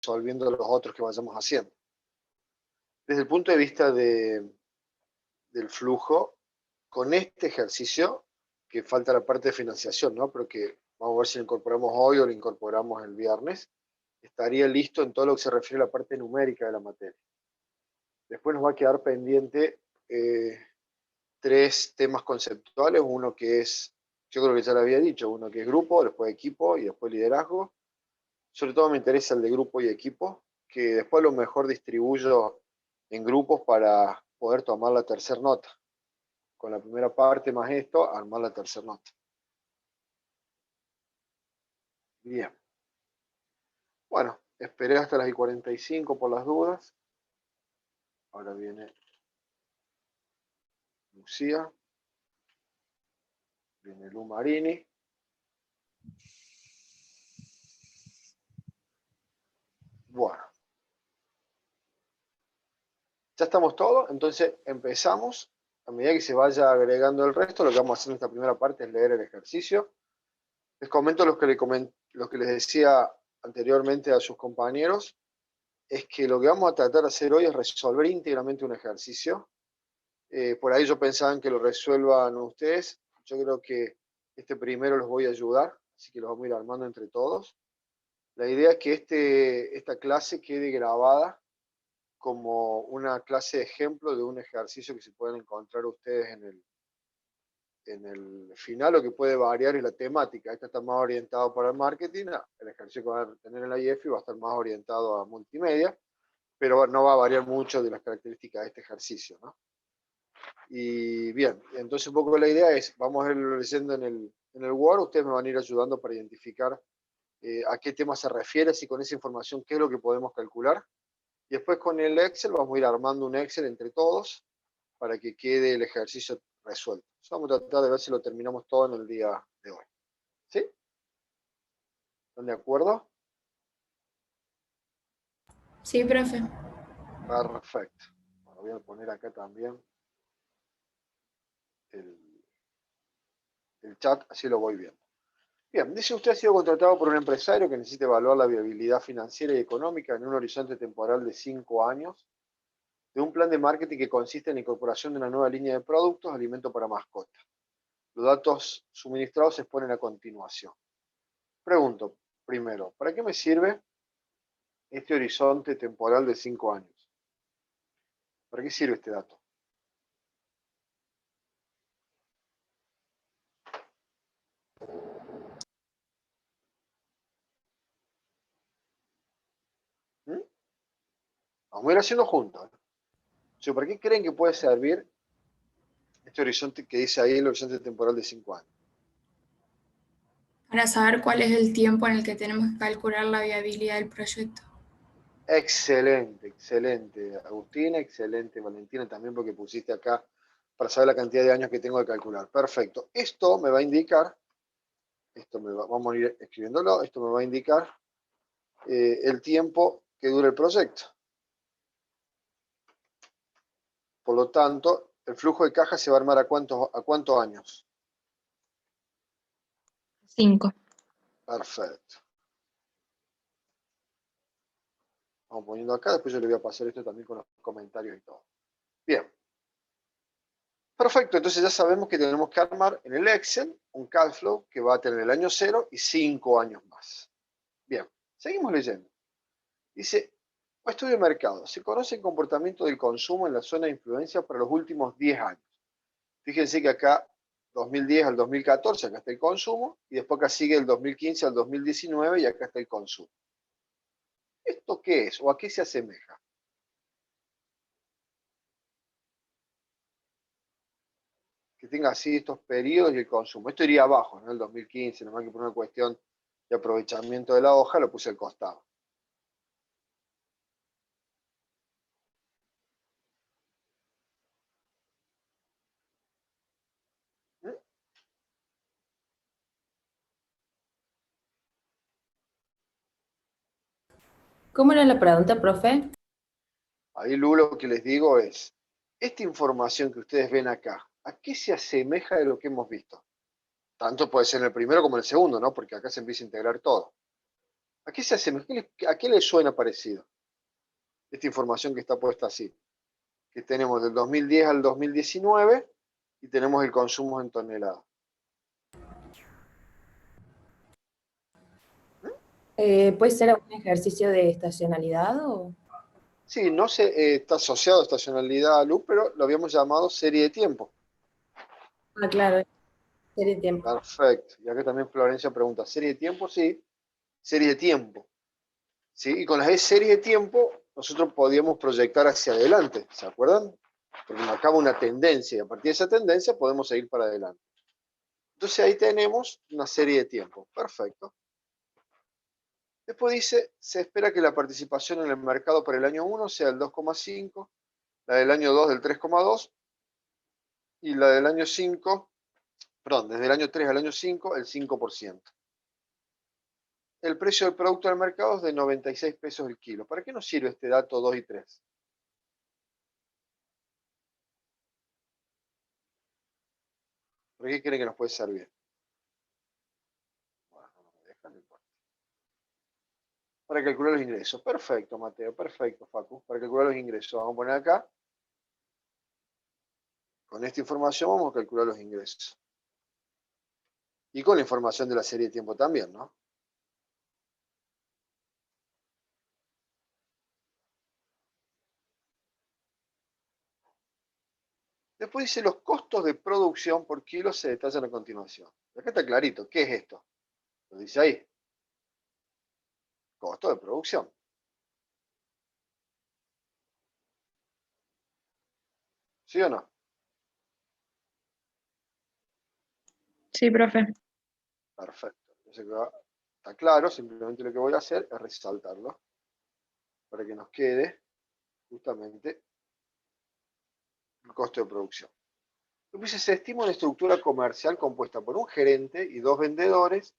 resolviendo los otros que vayamos haciendo. Desde el punto de vista del flujo, con este ejercicio, que falta la parte de financiación, ¿no? Pero que vamos a ver si lo incorporamos hoy o lo incorporamos el viernes, estaría listo en todo lo que se refiere a la parte numérica de la materia. Después nos va a quedar pendiente 3 temas conceptuales, uno que es, yo creo que ya lo había dicho, uno que es grupo, después equipo y después liderazgo. Sobre todo me interesa el de grupo y equipo, que después a lo mejor distribuyo en grupos para poder tomar la tercera nota. Con la primera parte más esto, armar la tercera nota. Bien. Bueno, esperé hasta las 45 por las dudas. Ahora viene Lucía. Viene Lu Marini. Bueno. Ya estamos todos, entonces empezamos. A medida que se vaya agregando el resto, lo que vamos a hacer en esta primera parte es leer el ejercicio. Les comento lo que les decía anteriormente a sus compañeros, es que lo que vamos a tratar de hacer hoy es resolver íntegramente un ejercicio. Por ahí yo pensaba que lo resuelvan ustedes. Yo creo que este primero los voy a ayudar, así que los vamos a ir armando entre todos. La idea es que esta clase quede grabada como una clase de ejemplo de un ejercicio que se pueden encontrar ustedes en el final. Lo que puede variar es la temática. Esta está más orientado para el marketing, el ejercicio que van a tener en la IEFI va a estar más orientado a multimedia, pero no va a variar mucho de las características de este ejercicio, ¿no? Y bien, entonces un poco la idea es, vamos a irlo leyendo en el Word, ustedes me van a ir ayudando para identificar a qué tema se refiere, si con esa información qué es lo que podemos calcular. Y después con el Excel vamos a ir armando un Excel entre todos para que quede el ejercicio resuelto. Vamos a tratar de ver si lo terminamos todo en el día de hoy. ¿Sí? ¿Están de acuerdo? Sí, profe. Perfecto. Bueno, voy a poner acá también el chat, así lo voy viendo. Bien, dice: usted ha sido contratado por un empresario que necesita evaluar la viabilidad financiera y económica en un horizonte temporal de 5 años de un plan de marketing que consiste en la incorporación de una nueva línea de productos, alimento para mascotas. Los datos suministrados se exponen a continuación. Pregunto, primero, ¿para qué me sirve este horizonte temporal de 5 años? ¿Para qué sirve este dato? ¿Mm? Vamos a ir haciendo juntos. ¿Para qué creen que puede servir este horizonte que dice ahí, el horizonte temporal de 5 años? Para saber cuál es el tiempo en el que tenemos que calcular la viabilidad del proyecto. Excelente, excelente, Agustina, excelente, Valentina, también porque pusiste acá para saber la cantidad de años que tengo que calcular. Perfecto. Esto me va a indicar, vamos a ir escribiéndolo, esto me va a indicar el tiempo que dura el proyecto. Por lo tanto, el flujo de caja se va a armar a cuántos años. 5. Perfecto. Vamos poniendo acá, después yo le voy a pasar esto también con los comentarios y todo. Bien. Perfecto, entonces ya sabemos que tenemos que armar en el Excel un cash flow que va a tener el año 0 y 5 años más. Bien, seguimos leyendo. Dice: estudio de mercado. Se conoce el comportamiento del consumo en la zona de influencia para los últimos 10 años. Fíjense que acá, 2010 al 2014, acá está el consumo, y después acá sigue el 2015 al 2019 y acá está el consumo. ¿Esto qué es o a qué se asemeja? Que tenga así estos periodos y el consumo. Esto iría abajo, ¿no? El 2015, nomás que por una cuestión de aprovechamiento de la hoja lo puse al costado. ¿Mm? ¿Cómo era la pregunta, profe? Ahí lo que les digo es, esta información que ustedes ven acá, ¿a qué se asemeja de lo que hemos visto? Tanto puede ser en el primero como en el segundo, ¿no? Porque acá se empieza a integrar todo. ¿A qué se asemeja? ¿A qué le suena parecido? Esta información que está puesta así. Que tenemos del 2010 al 2019 y tenemos el consumo en toneladas. ¿Puede ser un ejercicio de estacionalidad o...? Sí, no se, está asociado a estacionalidad a luz, pero lo habíamos llamado serie de tiempo. Ah, claro, serie de tiempo. Perfecto. Y acá también Florencia pregunta, ¿serie de tiempo? Sí, serie de tiempo. ¿Sí? Y con las serie de tiempo nosotros podíamos proyectar hacia adelante, ¿se acuerdan? Porque marcaba una tendencia y a partir de esa tendencia podemos seguir para adelante. Entonces ahí tenemos una serie de tiempo. Perfecto. Después dice, se espera que la participación en el mercado para el año 1 sea del 2,5, la del año 2 del 3,2 y la del año 5, perdón, desde el año 3 al año 5, el 5%. El precio del producto del mercado es de 96 pesos el kilo. ¿Para qué nos sirve este dato 2 y 3? ¿Para qué creen que nos puede servir? Bueno, no me dejan, no importa. Para calcular los ingresos. Perfecto, Mateo. Perfecto, Facu. Para calcular los ingresos. Vamos a poner acá. Con esta información vamos a calcular los ingresos. Y con la información de la serie de tiempo también, ¿no? Después dice los costos de producción por kilo se detallan a continuación. Acá está clarito. ¿Qué es esto? Lo dice ahí. Costo de producción. ¿Sí o no? Sí, profe. Perfecto. Entonces está claro. Simplemente lo que voy a hacer es resaltarlo para que nos quede justamente el costo de producción. Entonces se estima una estructura comercial compuesta por un gerente y 2 vendedores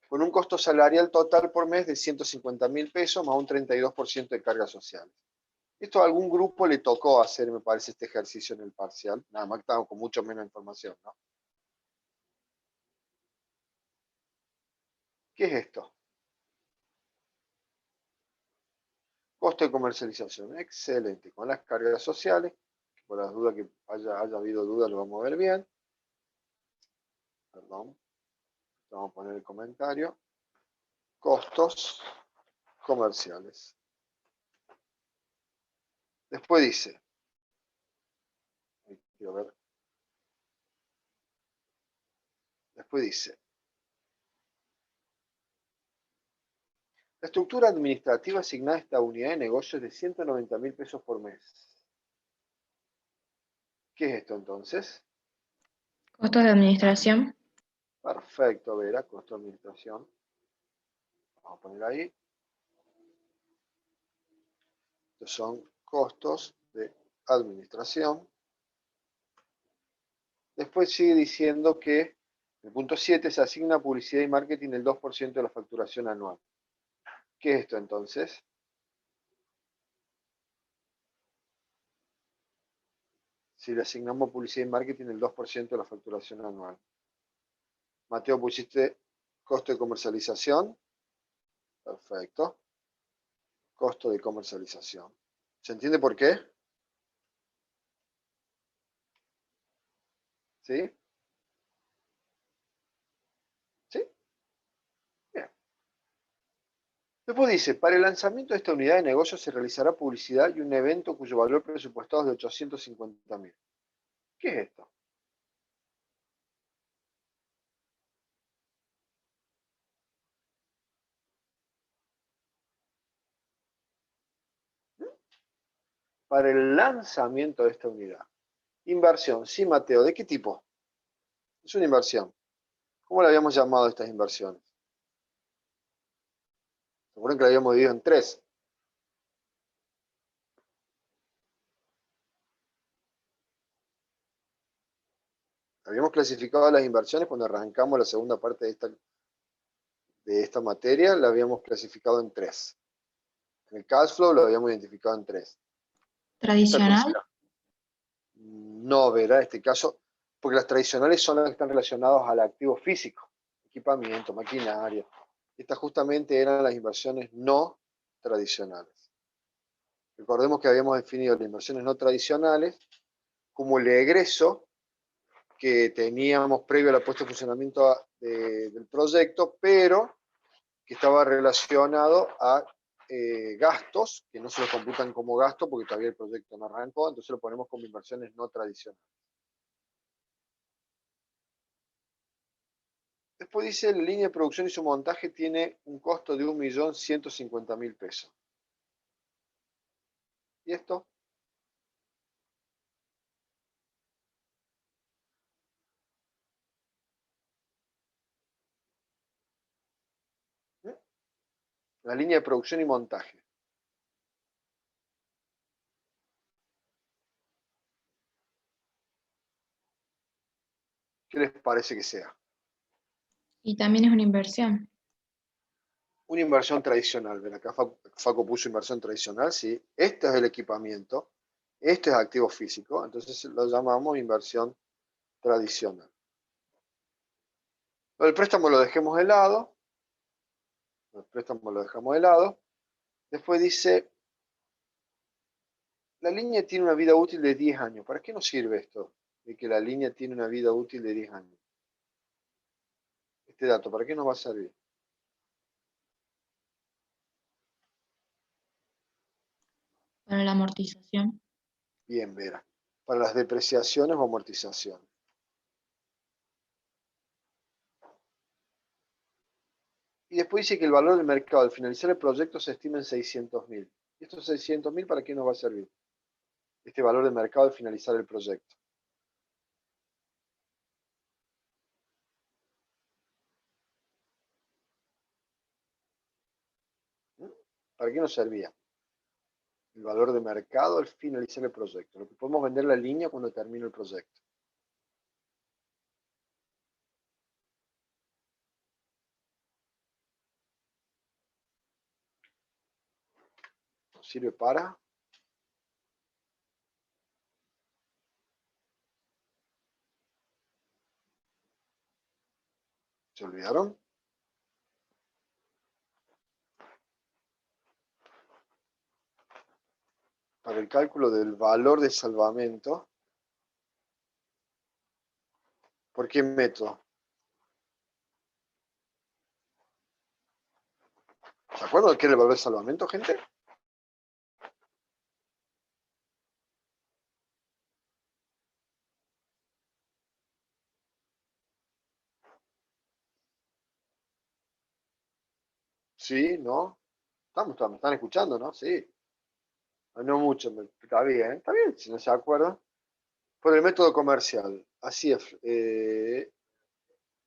con un costo salarial total por mes de 150.000 pesos más un 32% de cargas sociales. Esto a algún grupo le tocó hacer, me parece, este ejercicio en el parcial. Nada más que estamos con mucho menos información, ¿no? ¿Qué es esto? Costo de comercialización. Excelente. Con las cargas sociales, por las dudas que haya habido dudas, lo vamos a ver bien. Perdón. Vamos a poner el comentario. Costos comerciales. Después dice, quiero ver. Después dice, la estructura administrativa asignada a esta unidad de negocios es de 190.000 pesos por mes. ¿Qué es esto entonces? Costos de administración. Perfecto, Vera, costo de administración. Vamos a poner ahí. Estos son costos de administración. Después sigue diciendo que en el punto 7 se asigna a publicidad y marketing el 2% de la facturación anual. ¿Qué es esto entonces? Si le asignamos publicidad y marketing el 2% de la facturación anual. Mateo, pusiste costo de comercialización. Perfecto. Costo de comercialización. ¿Se entiende por qué? ¿Sí? ¿Sí? Bien. Después dice, para el lanzamiento de esta unidad de negocio se realizará publicidad y un evento cuyo valor presupuestado es de 850.000. ¿Qué es esto? Para el lanzamiento de esta unidad. Inversión, sí, Mateo, ¿de qué tipo? Es una inversión. ¿Cómo le habíamos llamado a estas inversiones? ¿Se acuerdan que la habíamos dividido en 3? Habíamos clasificado las inversiones cuando arrancamos la segunda parte de esta materia, la habíamos clasificado en 3. En el cash flow lo habíamos identificado en 3. Tradicional. No, verá, en este caso, porque las tradicionales son las que están relacionadas al activo físico, equipamiento, maquinaria. Estas justamente eran las inversiones no tradicionales. Recordemos que habíamos definido las inversiones no tradicionales como el egreso que teníamos previo a la puesta en funcionamiento del proyecto, pero que estaba relacionado a gastos, que no se lo computan como gasto porque todavía el proyecto no arrancó, entonces lo ponemos como inversiones no tradicionales. Después dice, la línea de producción y su montaje tiene un costo de 1.150.000 pesos. ¿Y esto? La línea de producción y montaje. ¿Qué les parece que sea? Y también es una inversión. Una inversión tradicional. Ven acá Faco puso inversión tradicional, sí. Este es el equipamiento, este es activo físico, entonces lo llamamos inversión tradicional. El préstamo lo dejemos de lado. El préstamo lo dejamos de lado. Después dice, la línea tiene una vida útil de 10 años. ¿Para qué nos sirve esto? De que la línea tiene una vida útil de 10 años. Este dato, ¿para qué nos va a servir? Para la amortización. Bien, Vera. Para las depreciaciones o amortizaciones. Y después dice que el valor del mercado al finalizar el proyecto se estima en 600.000. ¿Y estos 600.000 para qué nos va a servir? Este valor de mercado al finalizar el proyecto. ¿Para qué nos servía? El valor de mercado al finalizar el proyecto. Lo que podemos vender la línea cuando termine el proyecto. Nos sirve para... ¿Se olvidaron? Para el cálculo del valor de salvamento. ¿Por qué método? ¿Se acuerdan de qué era el valor de salvamento, gente? Sí, ¿no? Me están escuchando, ¿no? Sí. No mucho, está bien, si no se acuerdan. Por el método comercial, así es,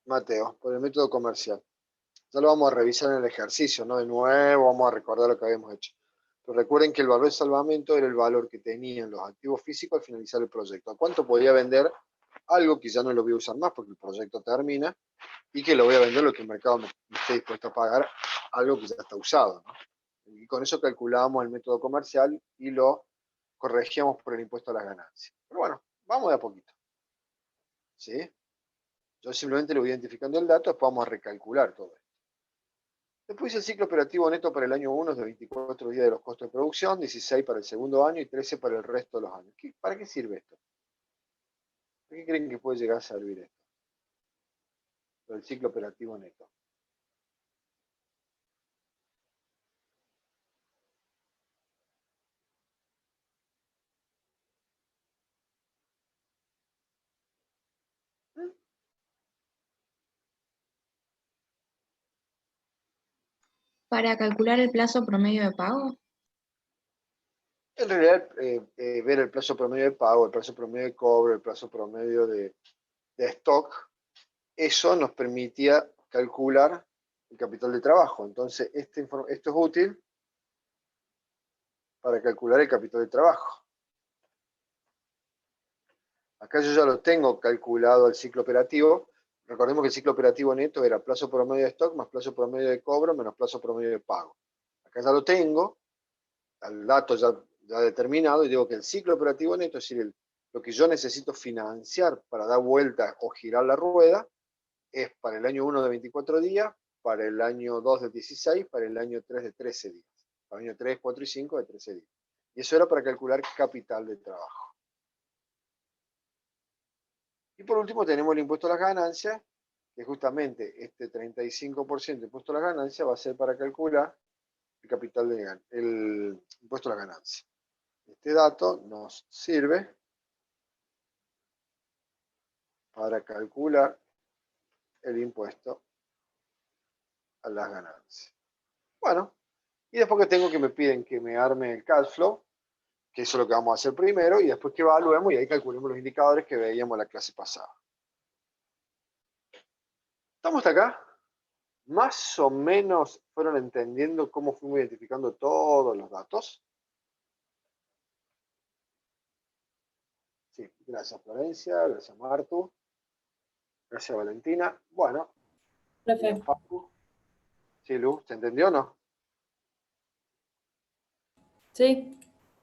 Mateo, por el método comercial. Ya lo vamos a revisar en el ejercicio, ¿no? De nuevo vamos a recordar lo que habíamos hecho. Pero recuerden que el valor de salvamento era el valor que tenían los activos físicos al finalizar el proyecto. ¿A cuánto podía vender algo que ya no lo voy a usar más porque el proyecto termina y que lo voy a vender lo que el mercado me esté dispuesto a pagar, algo que ya está usado, ¿no? Y con eso calculábamos el método comercial y lo corregíamos por el impuesto a las ganancias. Pero bueno, vamos de a poquito. ¿Sí? Yo simplemente le voy identificando el dato, después vamos a recalcular todo esto. Después el ciclo operativo neto para el año 1 es de 24 días de los costos de producción, 16 para el segundo año y 13 para el resto de los años. ¿Para qué sirve esto? ¿Para qué creen que puede llegar a servir esto? El ciclo operativo neto. Para calcular el plazo promedio de pago. En realidad, ver el plazo promedio de pago, el plazo promedio de cobro, el plazo promedio de stock, eso nos permitía calcular el capital de trabajo. Entonces, esto es útil para calcular el capital de trabajo. Acá yo ya lo tengo calculado el ciclo operativo. Recordemos que el ciclo operativo neto era plazo promedio de stock más plazo promedio de cobro menos plazo promedio de pago. Acá ya lo tengo, el dato ya determinado, y digo que el ciclo operativo neto, es decir, lo que yo necesito financiar para dar vuelta o girar la rueda, es para el año 1 de 24 días, para el año 2 de 16, para el año 3 de 13 días. Para el año 3, 4 y 5 de 13 días. Y eso era para calcular capital de trabajo. Y por último tenemos el impuesto a las ganancias, que justamente este 35% de impuesto a las ganancias va a ser para calcular el capital el impuesto a las ganancias. Este dato nos sirve para calcular el impuesto a las ganancias. Bueno, y después que tengo que me piden que me arme el cash flow, que eso es lo que vamos a hacer primero, y después que evaluemos y ahí calculemos los indicadores que veíamos en la clase pasada. ¿Estamos hasta acá? Más o menos fueron entendiendo cómo fuimos identificando todos los datos. Sí, gracias Florencia, gracias Martu, gracias Valentina. Bueno, Profe. Paco. Sí, Lu, ¿se entendió o no? Sí.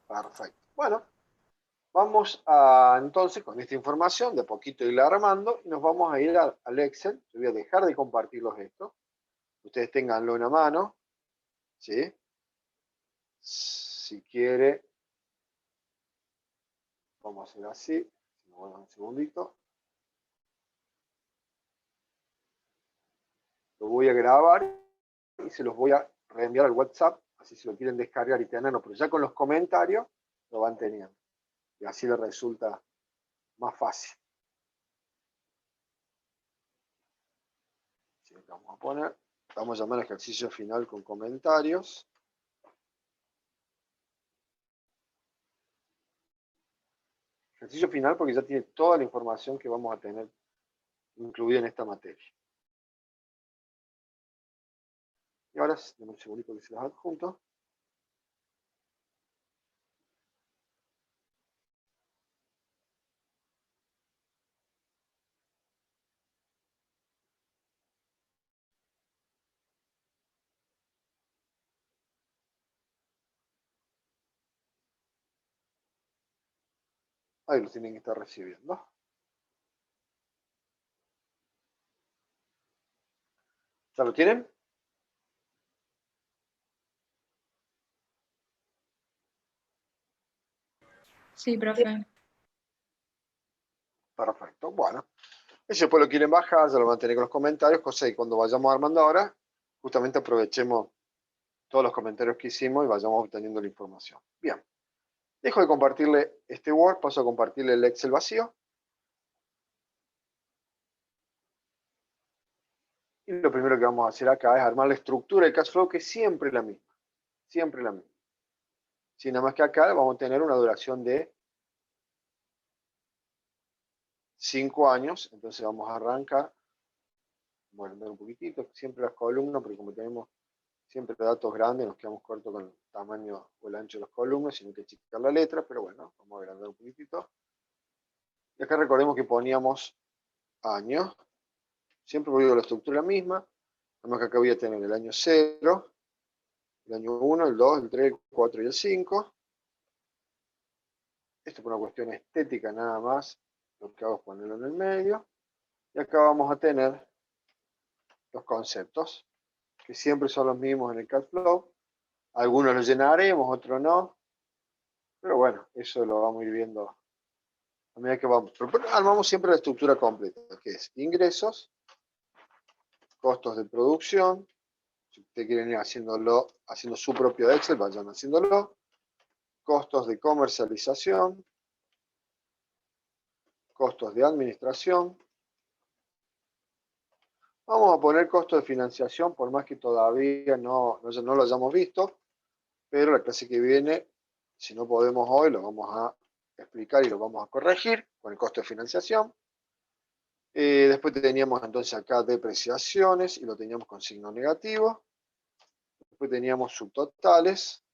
Perfecto. Bueno, vamos a entonces con esta información de poquito irla armando y nos vamos a ir al Excel. Yo voy a dejar de compartirlos esto. Ustedes tenganlo en la mano. ¿Sí? Si quiere, vamos a hacer así. Bueno, un segundito. Lo voy a grabar y se los voy a reenviar al WhatsApp. Así si lo quieren descargar y tenerlo, pero ya con los comentarios lo van teniendo. Y así les resulta más fácil. Así que vamos a poner, vamos a llamar al ejercicio final con comentarios. Ejercicio final porque ya tiene toda la información que vamos a tener incluida en esta materia. Y ahora, denme un segundito que se los adjunto. Ahí los tienen que estar recibiendo. ¿Ya lo tienen? Sí, profe. Perfecto. Bueno, si después lo quieren bajar, ya lo van a tener con los comentarios, cosa que cuando vayamos armando ahora, justamente aprovechemos todos los comentarios que hicimos y vayamos obteniendo la información. Bien. Dejo de compartirle este Word, paso a compartirle el Excel vacío. Y lo primero que vamos a hacer acá es armar la estructura del cash flow, que es siempre la misma. Siempre la misma. Si nada más que acá vamos a tener una duración de 5 años. Entonces vamos a arrancar. Bueno, un poquitito, siempre las columnas, porque como tenemos siempre datos grandes, nos quedamos cortos con el tamaño o el ancho de las columnas, sino que achicar la letra, pero bueno, vamos a agrandar un poquitito. Y acá recordemos que poníamos años. Siempre voy a la estructura misma. Además que acá voy a tener el año 0, el año 1, el 2, el 3, el 4 y el 5. Esto por una cuestión estética nada más. Lo que hago es ponerlo en el medio. Y acá vamos a tener los conceptos, que siempre son los mismos en el cash flow. Algunos los llenaremos, otros no. Pero bueno, eso lo vamos a ir viendo a medida que vamos. Pero armamos siempre la estructura completa, que es ingresos, costos de producción. Si ustedes quieren ir haciendo su propio Excel, vayan haciéndolo. Costos de comercialización, costos de administración. Vamos a poner costos de financiación, por más que todavía no lo hayamos visto, pero la clase que viene, si no podemos hoy, lo vamos a explicar y lo vamos a corregir con el costo de financiación. Después teníamos entonces acá depreciaciones y lo teníamos con signo negativo. Después teníamos subtotales.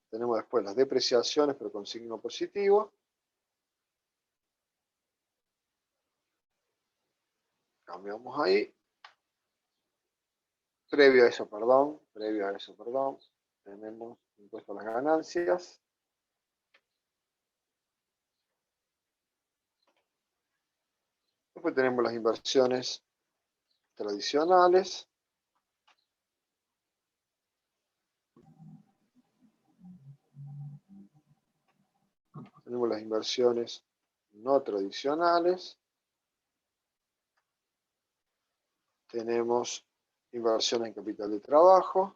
Tenemos después las depreciaciones, pero con signo positivo. Cambiamos ahí. Previo a eso, perdón, tenemos impuesto a las ganancias. Después Después tenemos las inversiones tradicionales. Tenemos las inversiones no tradicionales. Tenemos inversiones en capital de trabajo.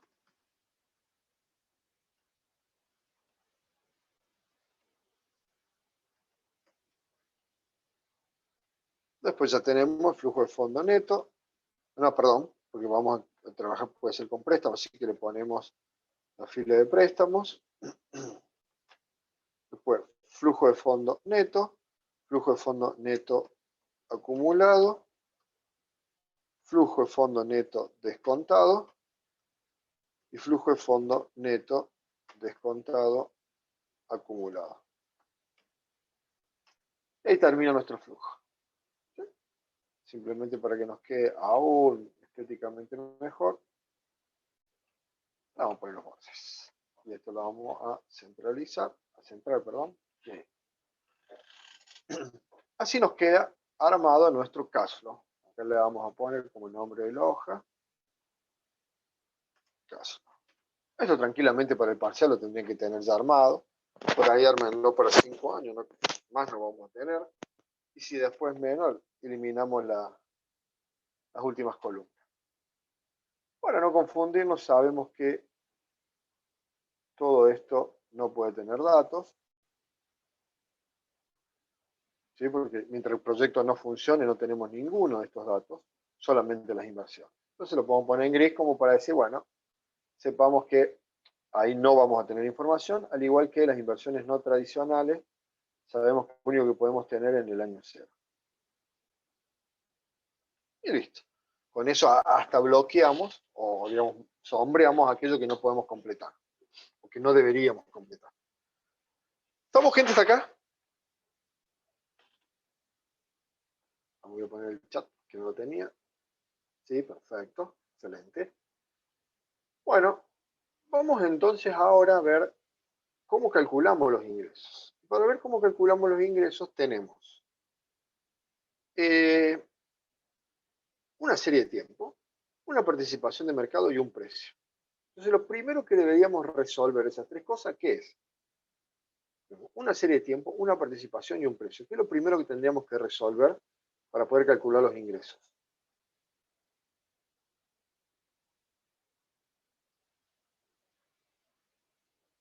Después ya tenemos flujo de fondo neto. No, perdón, porque vamos a trabajar, puede ser con préstamos, así que le ponemos la fila de préstamos. Después, flujo de fondo neto acumulado, flujo de fondo neto descontado y flujo de fondo neto descontado acumulado. Y ahí termina nuestro flujo. ¿Sí? Simplemente para que nos quede aún estéticamente mejor, vamos a poner los bordes. Y esto lo vamos a centrar. Okay. Así nos queda armado nuestro cash flow. Acá le vamos a poner como nombre de la hoja cash flow. Esto tranquilamente para el parcial lo tendrían que tener ya armado. Por ahí armenlo para 5 años, ¿no? Más no vamos a tener. Y si después menos, eliminamos las últimas columnas. Para no confundirnos, sabemos que todo esto no puede tener datos. ¿Sí? Porque mientras el proyecto no funcione, no tenemos ninguno de estos datos, solamente las inversiones. Entonces lo podemos poner en gris como para decir, bueno, sepamos que ahí no vamos a tener información, al igual que las inversiones no tradicionales, sabemos que es lo único que podemos tener en el año 0. Y listo. Con eso hasta bloqueamos, o digamos, sombreamos aquello que no podemos completar, o que no deberíamos completar. ¿Estamos, gente, hasta acá? Voy a poner el chat, que no lo tenía. Sí, perfecto, excelente. Bueno, vamos entonces ahora a ver cómo calculamos los ingresos. Para ver cómo calculamos los ingresos tenemos una serie de tiempo, una participación de mercado y un precio. Entonces lo primero que deberíamos resolver esas tres cosas, ¿qué es? Una serie de tiempo, una participación y un precio. ¿Qué es lo primero que tendríamos que resolver para poder calcular los ingresos?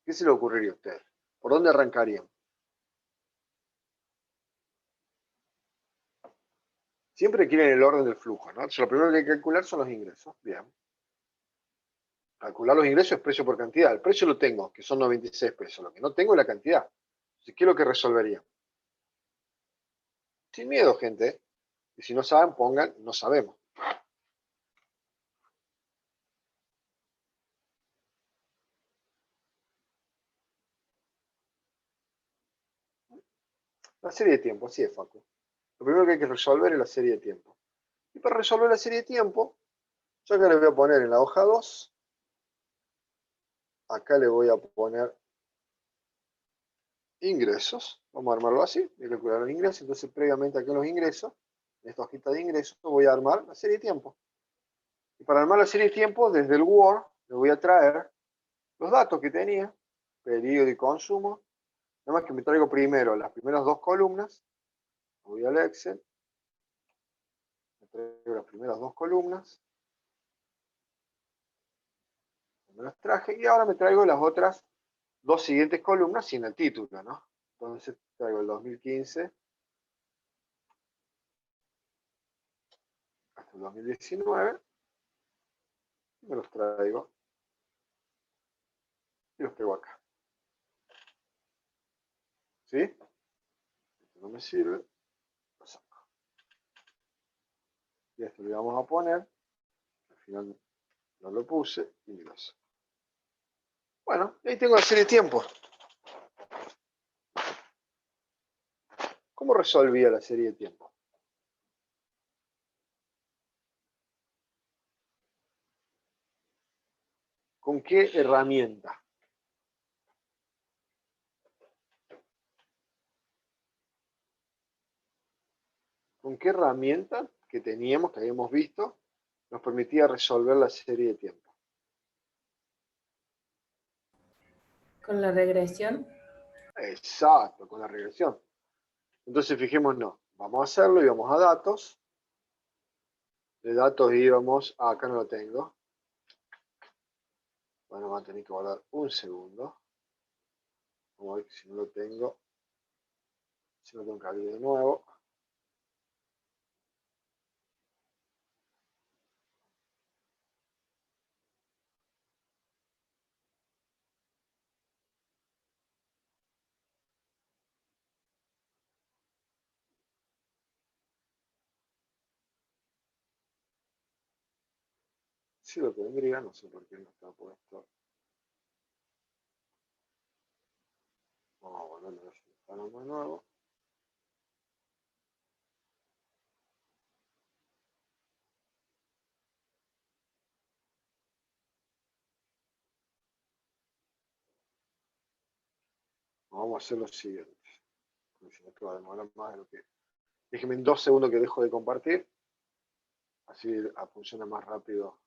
¿Qué se le ocurriría a usted? ¿Por dónde arrancarían? Siempre quieren el orden del flujo, ¿no? Entonces, lo primero que hay que calcular son los ingresos. Bien. Calcular los ingresos es precio por cantidad. El precio lo tengo, que son 96 pesos. Lo que no tengo es la cantidad. Entonces, ¿qué es lo que resolvería? Sin miedo, gente. Y si no saben, pongan, no sabemos. La serie de tiempo, así es, Facu. Lo primero que hay que resolver es la serie de tiempo. Y para resolver la serie de tiempo, yo acá le voy a poner en la hoja 2, acá le voy a poner ingresos. Vamos a armarlo así, voy a calcular los ingresos. Entonces, previamente acá en los ingresos, en esta hojita de ingresos, voy a armar la serie de tiempo. Y para armar la serie de tiempo, desde el Word, le voy a traer los datos que tenía, periodo y consumo. Nada más que me traigo primero las primeras dos columnas, voy al Excel, me traigo las primeras dos columnas, me las traje, y ahora me traigo las otras dos siguientes columnas sin el título, ¿no? Entonces traigo el 2015 hasta el 2019, me los traigo y los pego acá. ¿Sí? Esto no me sirve, lo saco. Y esto le vamos a poner, al final no lo puse, y lo saco. Bueno, ahí tengo la serie de tiempo. ¿Cómo resolvía la serie de tiempo? ¿Con qué herramienta? con qué herramienta que teníamos, que habíamos visto, nos permitía resolver la serie de tiempo. Con la regresión. Exacto, con la regresión. Entonces fijémonos, vamos a hacerlo, íbamos a datos. De datos íbamos, acá no lo tengo. Bueno, va a tener que guardar un segundo. Vamos a ver si no lo tengo. Si no tengo que abrir de nuevo. Sí lo tendría, no sé por qué no está puesto. Vamos a volverlo a instalar de nuevo. Vamos a hacer lo siguiente. Porque si no, esto va a demorar más de lo que... Déjenme en 2 segundos que dejo de compartir. Así funciona más rápido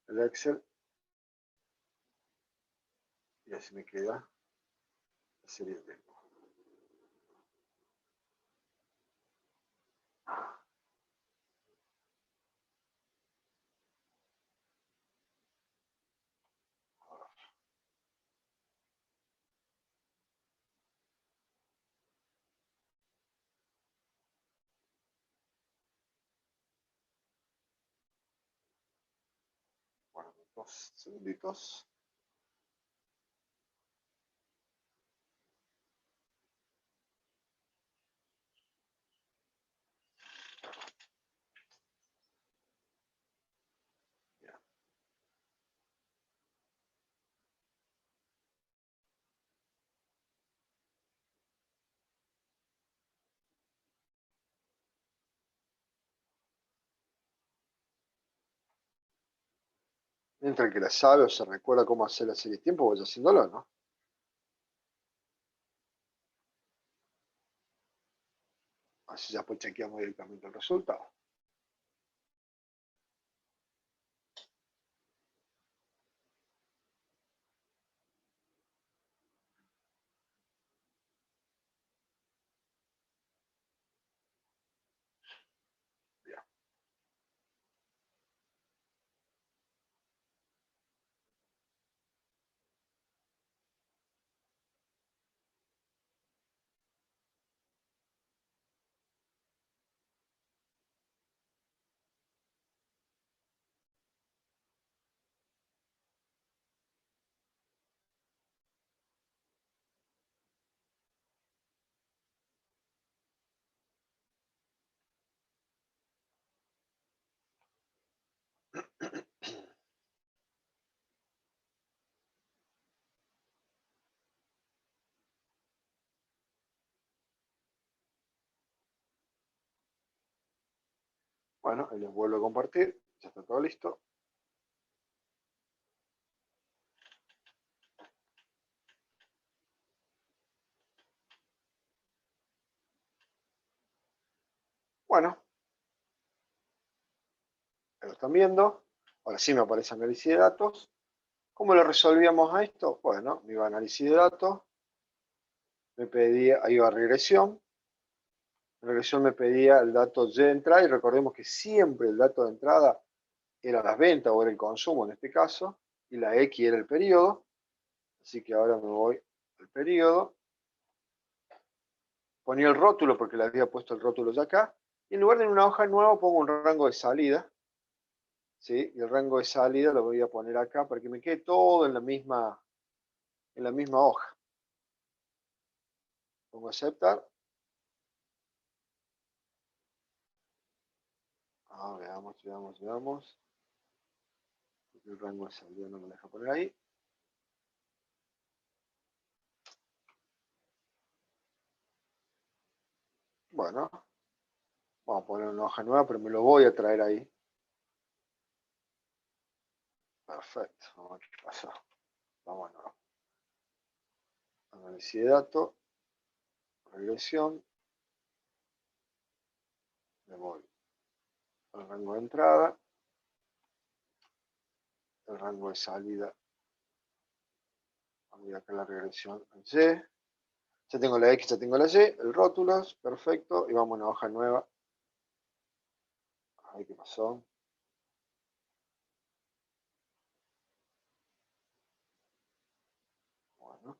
el Excel. Y así me queda la serie de tiempo. Bueno, 2 segunditos. Mientras que la sabe o se recuerda cómo hacer la serie de tiempo, vaya haciéndolo, ¿no? Así ya pues chequeamos directamente el resultado. Bien. Bueno, ahí les vuelvo a compartir. Ya está todo listo. Bueno, ahí lo están viendo. Ahora sí me aparece análisis de datos. ¿Cómo lo resolvíamos a esto? Bueno, me iba a análisis de datos. Me pedía, ahí iba a regresión. En regresión me pedía el dato Y de entrada. Y recordemos que siempre el dato de entrada era las ventas o era el consumo en este caso. Y la X era el periodo. Así que ahora me voy al periodo. Ponía el rótulo porque le había puesto el rótulo ya acá. Y en lugar de una hoja nueva pongo un rango de salida. ¿Sí? Y el rango de salida lo voy a poner acá para que me quede todo en la misma hoja. Pongo aceptar. Veamos. El rango de salida no me deja poner ahí. Bueno, vamos a poner una hoja nueva, pero me lo voy a traer ahí. Perfecto. Vamos a ver qué pasa. Vámonos. Análisis de datos. Regresión. le voy al rango de entrada, el rango de salida, voy acá la regresión en Y, ya tengo la X, ya tengo la Y, el rótulos, perfecto, y vamos a una hoja nueva. A ver qué pasó. Bueno.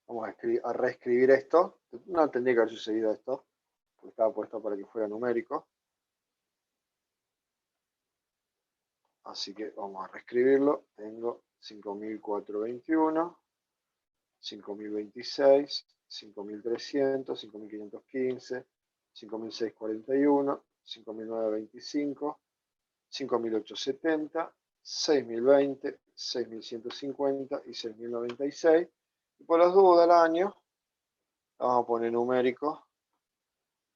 Vamos a reescribir esto. No tendría que haber sucedido esto, porque estaba puesto para que fuera numérico. Así que vamos a reescribirlo. Tengo 5421, 5026, 5300, 5515, 5641, 5925, 5870, 6020, 6150 y 6096. Y por las dudas del año, vamos a poner numérico.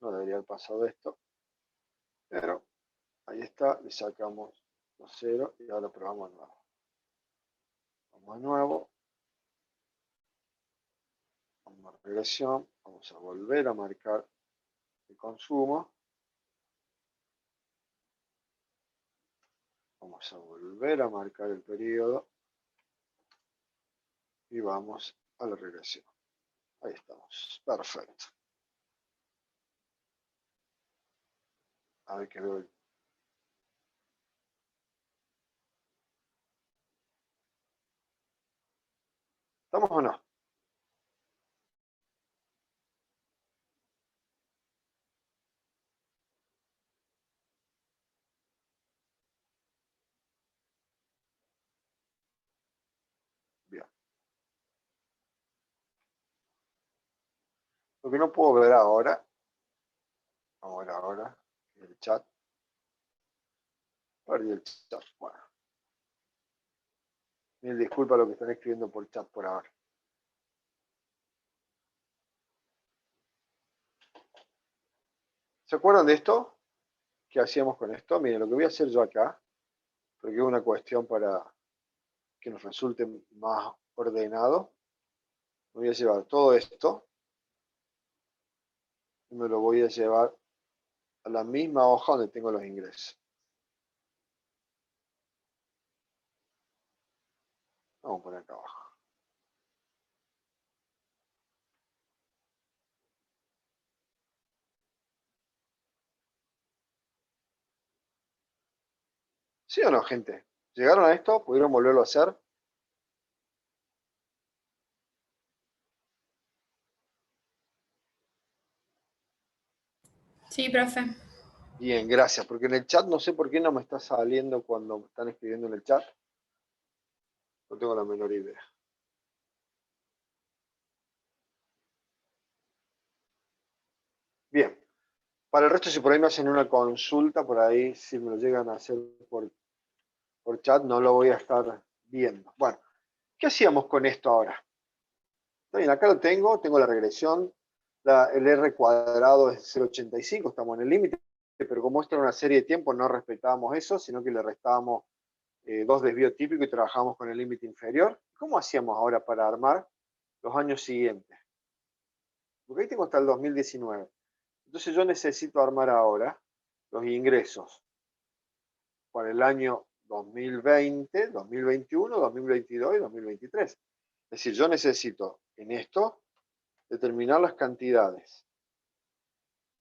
No debería haber pasado esto, pero ahí está. Le sacamos los 0 y ahora probamos de nuevo. Vamos de nuevo. Vamos a regresión. Vamos a volver a marcar el consumo. Vamos a volver a marcar el periodo. Y vamos a la regresión. Ahí estamos. Perfecto. A ver qué veo. ¿Estamos o no? Bien. Lo que no puedo ver ahora, vamos a ver ahora, el chat. Perdí el chat. Bueno. Mil disculpas a los que están escribiendo por chat por ahora. ¿Se acuerdan de esto? ¿Qué hacíamos con esto? Miren, lo que voy a hacer yo acá, porque es una cuestión para que nos resulte más ordenado. Me voy a llevar todo esto y me lo voy a llevar a la misma hoja donde tengo los ingresos. Vamos a poner acá abajo. ¿Sí o no, gente? ¿Llegaron a esto? ¿Pudieron volverlo a hacer? Sí, profe. Bien, gracias, porque en el chat no sé por qué no me está saliendo cuando están escribiendo en el chat. No tengo la menor idea. Bien. Para el resto, si por ahí me hacen una consulta, por ahí, si me lo llegan a hacer por chat, no lo voy a estar viendo. Bueno, ¿qué hacíamos con esto ahora? Bien, acá lo tengo la regresión, el R cuadrado es 0,85, estamos en el límite, pero como esto era una serie de tiempo, no respetábamos eso, sino que le restábamos 2 desvíos típicos y trabajamos con el límite inferior. ¿Cómo hacíamos ahora para armar los años siguientes? Porque ahí tengo hasta el 2019. Entonces yo necesito armar ahora los ingresos para el año 2020, 2021, 2022 y 2023. Es decir, yo necesito en esto determinar las cantidades.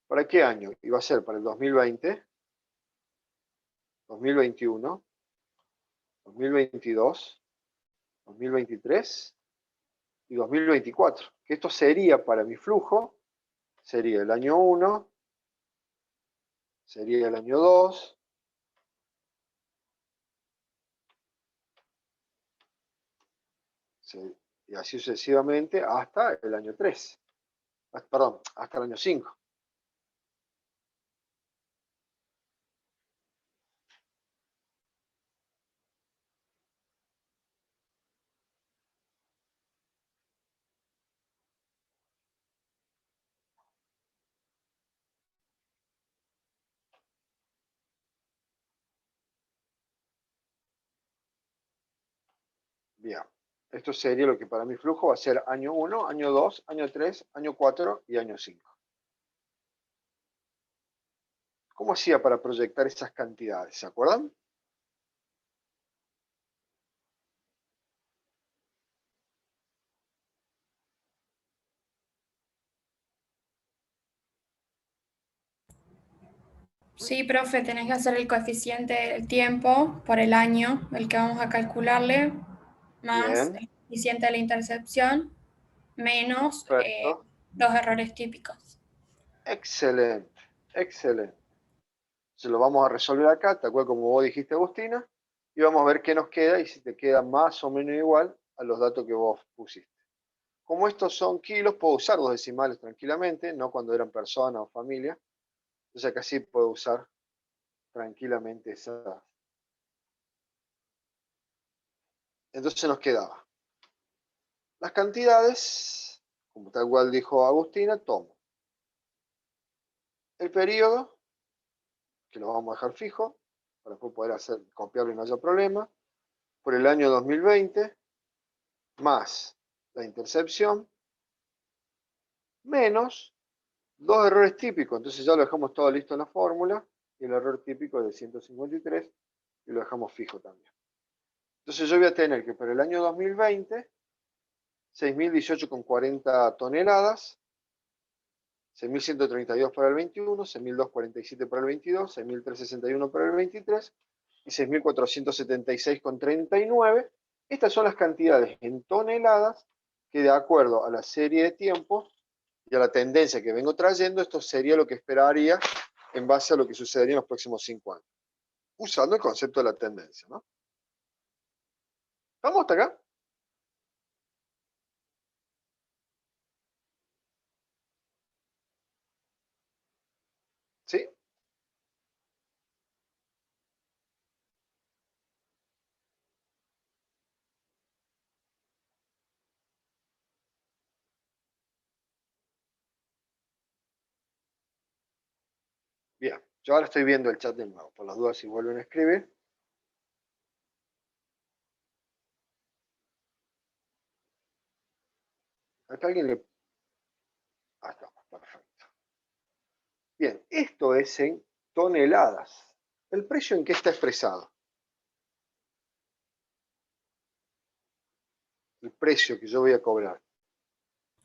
¿Para qué año? Y va a ser para el 2020, 2021, 2022, 2023 y 2024. Que esto sería para mi flujo, sería el año 1, sería el año 2, y así sucesivamente hasta el año 3. Perdón, hasta el año 5. Bien. Esto sería lo que para mi flujo va a ser año 1, año 2, año 3, año 4 y año 5. ¿Cómo hacía para proyectar esas cantidades? ¿Se acuerdan? Sí, profe, tenés que hacer el coeficiente del tiempo por el año, el que vamos a calcularle, más Bien, el coeficiente de la intercepción, menos perfecto. los errores típicos. Excelente, excelente. Se lo vamos a resolver acá, tal cual como vos dijiste, Agustina, y vamos a ver qué nos queda y si te queda más o menos igual a los datos que vos pusiste. Como estos son kilos, puedo usar los decimales tranquilamente, no cuando eran personas o familia. Entonces acá sí puedo usar tranquilamente esa. Entonces nos quedaba las cantidades, como tal cual dijo Agustina, tomo el periodo, que lo vamos a dejar fijo, para después poder copiarlo y no haya problema, por el año 2020, más la intercepción, menos dos errores típicos. Entonces ya lo dejamos todo listo en la fórmula, y el error típico es de 153, y lo dejamos fijo también. Entonces yo voy a tener que para el año 2020, 6.018,40 toneladas, 6.132 para el 21, 6.247 para el 22, 6.361 para el 23 y 6.476,39. Estas son las cantidades en toneladas que, de acuerdo a la serie de tiempos y a la tendencia que vengo trayendo, esto sería lo que esperaría en base a lo que sucedería en los próximos 5 años, usando el concepto de la tendencia, ¿no? ¿Vamos hasta acá? ¿Sí? Bien, yo ahora estoy viendo el chat de nuevo, por las dudas si vuelven a escribir. Acá alguien le... Ah, estamos, perfecto. Bien, esto es en toneladas. ¿El precio en qué está expresado? El precio que yo voy a cobrar.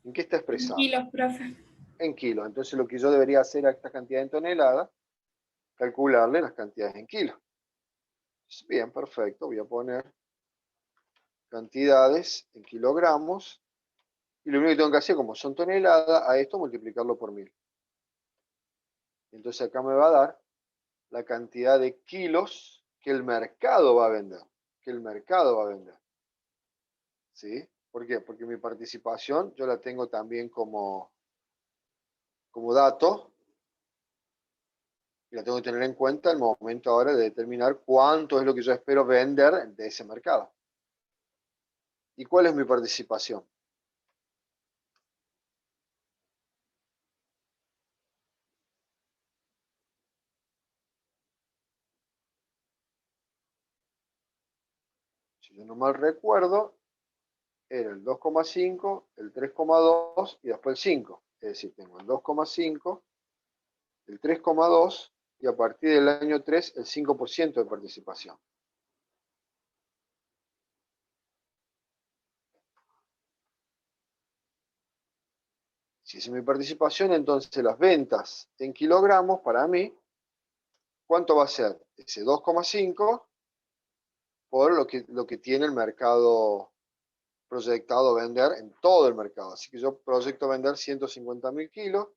¿En qué está expresado? Kilos, profe. En kilos. Entonces lo que yo debería hacer a esta cantidad en toneladas, calcularle las cantidades en kilos. Bien, perfecto. Voy a poner cantidades en kilogramos. Y lo único que tengo que hacer, como son toneladas, a esto multiplicarlo por 1000. Entonces acá me va a dar la cantidad de kilos que el mercado va a vender. Que el mercado va a vender. ¿Sí? ¿Por qué? Porque mi participación yo la tengo también como dato y la tengo que tener en cuenta al momento ahora de determinar cuánto es lo que yo espero vender de ese mercado. ¿Y cuál es mi participación? Si yo no mal recuerdo, era el 2,5, el 3,2 y después el 5. Es decir, tengo el 2,5, el 3,2 y a partir del año 3 el 5% de participación. Si es mi participación, entonces las ventas en kilogramos para mí, ¿cuánto va a ser? Ese 2,5 por lo que tiene el mercado proyectado vender en todo el mercado. Así que yo proyecto vender 150.000 kilos,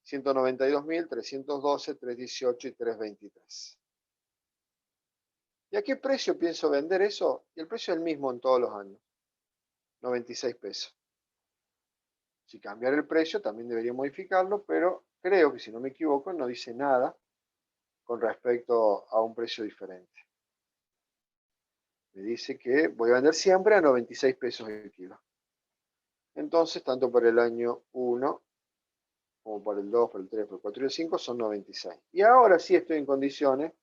192.000, 312, 318 y 323. ¿Y a qué precio pienso vender eso? Y el precio es el mismo en todos los años, 96 pesos. Si cambiara el precio, también debería modificarlo, pero creo que si no me equivoco, no dice nada con respecto a un precio diferente. Me dice que voy a vender siempre a 96 pesos el kilo. Entonces, tanto para el año 1 como para el 2, para el 3, para el 4 y el 5 son 96. Y ahora sí estoy en condiciones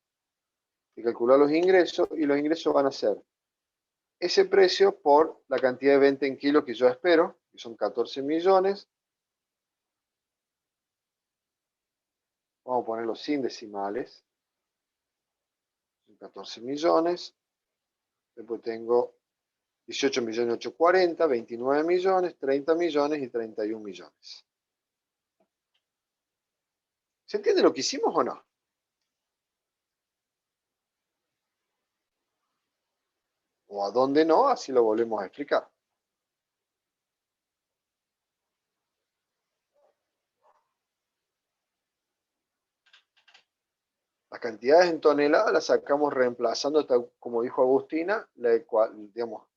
de calcular los ingresos, y los ingresos van a ser ese precio por la cantidad de venta en kilos que yo espero, que son 14 millones. Vamos a ponerlo sin decimales. 14 millones. Después tengo 18 millones 840, 29 millones, 30 millones y 31 millones. ¿Se entiende lo que hicimos o no? O a dónde no, así lo volvemos a explicar. Las cantidades en toneladas las sacamos reemplazando, como dijo Agustina, digamos,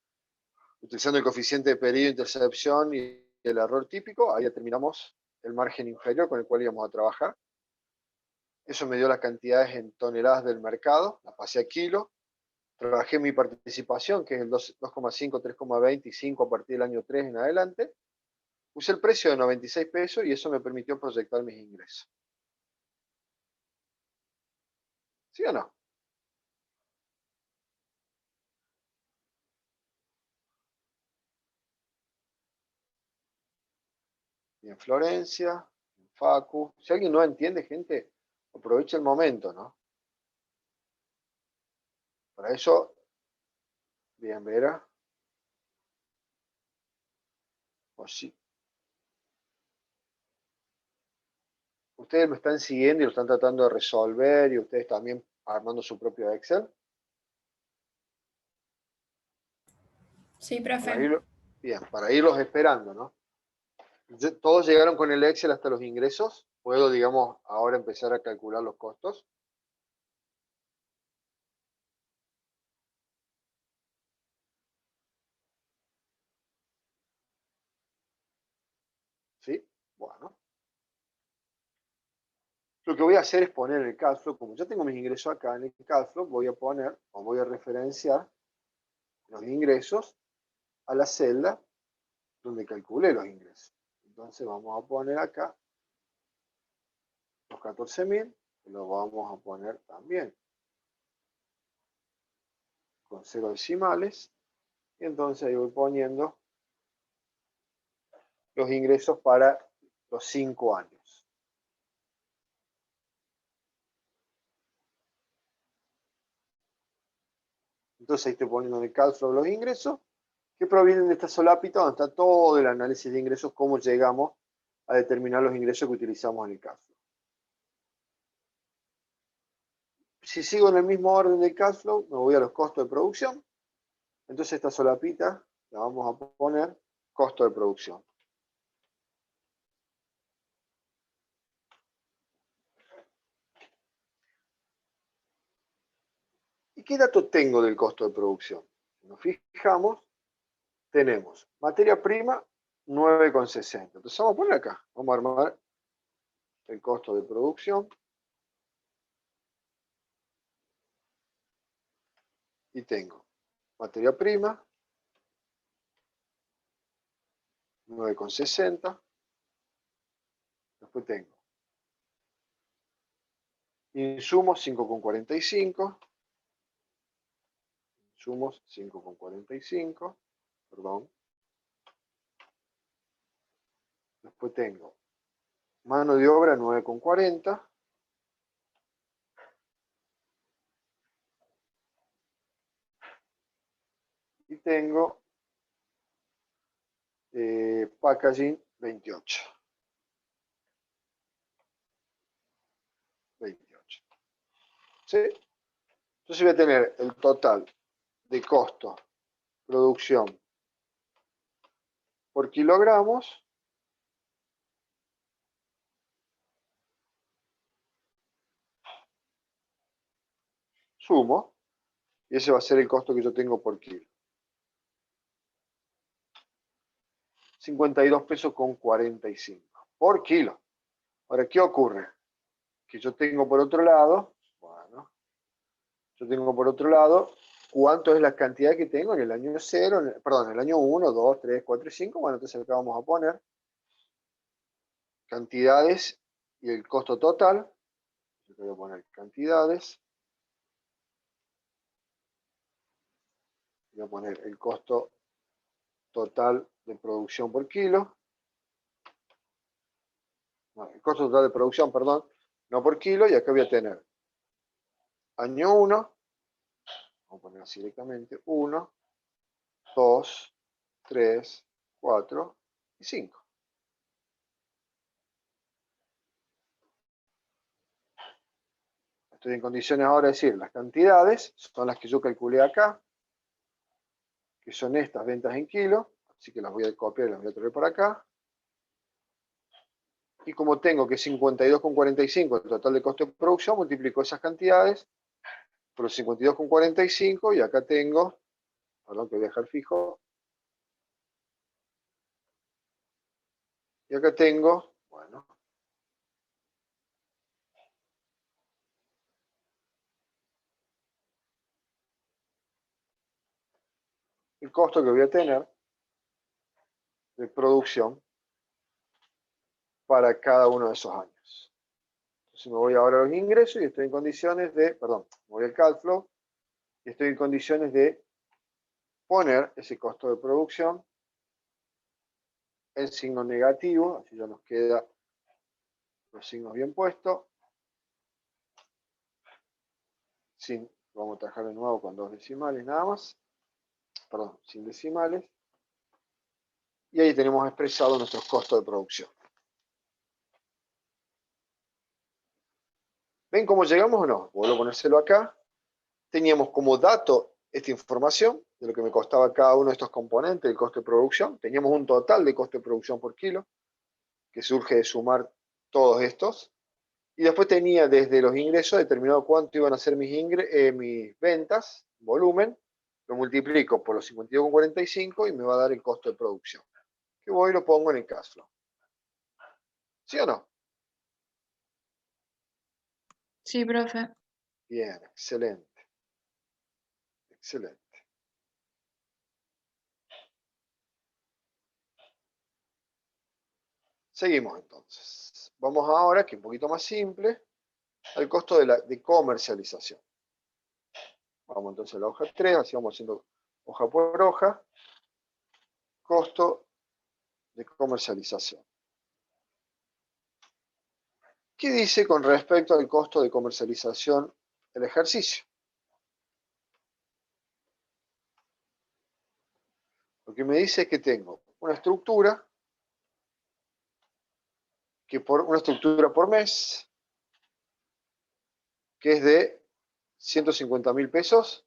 utilizando el coeficiente de periodo de intercepción y el error típico. Ahí determinamos el margen inferior con el cual íbamos a trabajar. Eso me dio las cantidades en toneladas del mercado, las pasé a kilo. Trabajé mi participación, que es el 2,5, 3,20 y 5 a partir del año 3 en adelante. Usé el precio de 96 pesos y eso me permitió proyectar mis ingresos. ¿Sí o no? Y en Florencia, en Facu. Si alguien no entiende, gente, aprovecha el momento, ¿no? Para eso, bien, Vera. O sí. Ustedes me están siguiendo y lo están tratando de resolver y ustedes también armando su propio Excel. Sí, Para profe. bien, para irlos esperando, ¿no? Todos llegaron con el Excel hasta los ingresos. Puedo, digamos, ahora empezar a calcular los costos. ¿Sí? Bueno. Lo que voy a hacer es poner el cash flow. Como ya tengo mis ingresos acá en el cash flow, voy a poner o voy a referenciar los ingresos a la celda donde calculé los ingresos. Entonces vamos a poner acá los 14.000, que los vamos a poner también con 0 decimales. Y entonces ahí voy poniendo los ingresos para los 5 años. Entonces ahí estoy poniendo en el cash flow los ingresos que provienen de esta solapita donde está todo el análisis de ingresos, cómo llegamos a determinar los ingresos que utilizamos en el cash flow. Si sigo en el mismo orden del cash flow, me voy a los costos de producción. Entonces esta solapita la vamos a poner costo de producción. ¿Y qué dato tengo del costo de producción? Si nos fijamos, tenemos materia prima 9,60. Entonces vamos a poner acá, vamos a armar el costo de producción. Y tengo materia prima 9,60. Después tengo insumos 5,45. Insumos 5,45. Perdón. Después tengo mano de obra 9,40. Y tengo packaging 28. 28. ¿Sí? Entonces voy a tener el total de costo, producción por kilogramos, sumo, y ese va a ser el costo que yo tengo por kilo. 52 pesos con 45 por kilo. Ahora, ¿qué ocurre? Que yo tengo por otro lado, bueno, yo tengo por otro lado, ¿cuánto es la cantidad que tengo en el año 0, perdón, en el año 1, 2, 3, 4 y 5? Bueno, entonces acá vamos a poner cantidades y el costo total. Yo voy a poner cantidades voy a poner el costo total de producción por kilo. No, el costo total de producción, perdón, no por kilo, y acá voy a tener año 1, vamos a poner así directamente, 1, 2, 3, 4 y 5. Estoy en condiciones ahora de decir, las cantidades son las que yo calculé acá, que son estas ventas en kilos, así que las voy a copiar y las voy a traer por acá. Y como tengo que 52,45 el total de costo de producción, multiplico esas cantidades por 52,45 y acá tengo, perdón que voy a dejar fijo, y acá tengo, bueno, el costo que voy a tener de producción para cada uno de esos años. Entonces me voy ahora a los ingresos y estoy en condiciones de, perdón, me voy al cash flow y estoy en condiciones de poner ese costo de producción en signo negativo, así ya nos queda los signos bien puestos. Sin, vamos a trabajar de nuevo con 2 decimales nada más, perdón, sin decimales. Y ahí tenemos expresado nuestros costos de producción. ¿Ven cómo llegamos o no? Vuelvo a ponérselo acá. Teníamos como dato esta información de lo que me costaba cada uno de estos componentes, el costo de producción. Teníamos un total de costo de producción por kilo, que surge de sumar todos estos. Y después tenía desde los ingresos determinado cuánto iban a ser mis ventas, volumen, lo multiplico por los 52,45 y me va a dar el costo de producción. Que voy y lo pongo en el cash flow. ¿Sí o no? Sí, profe. Bien, excelente. Excelente. Seguimos entonces. Vamos ahora, que es un poquito más simple, al costo de comercialización. Vamos entonces a la hoja 3, así vamos haciendo hoja por hoja. Costo de comercialización. ¿Qué dice con respecto al costo de comercialización el ejercicio? Lo que me dice es que tengo una estructura, una estructura por mes, que es de 150.000 pesos.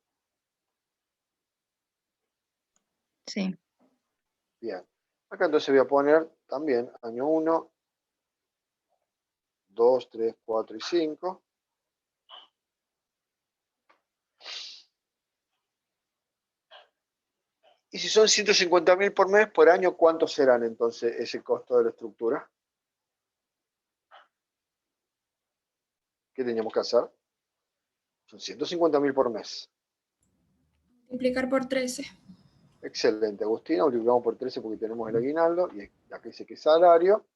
Sí. Bien. Acá entonces voy a poner también año 1, 2, 3, 4 y 5. Y si son 150.000 por mes, por año, ¿cuántos serán entonces ese costo de la estructura? ¿Qué teníamos que hacer? Son 150.000 por mes. Multiplicar por 13. Excelente, Agustina. Multiplicamos por 13 porque tenemos el aguinaldo. Y acá dice que es salario.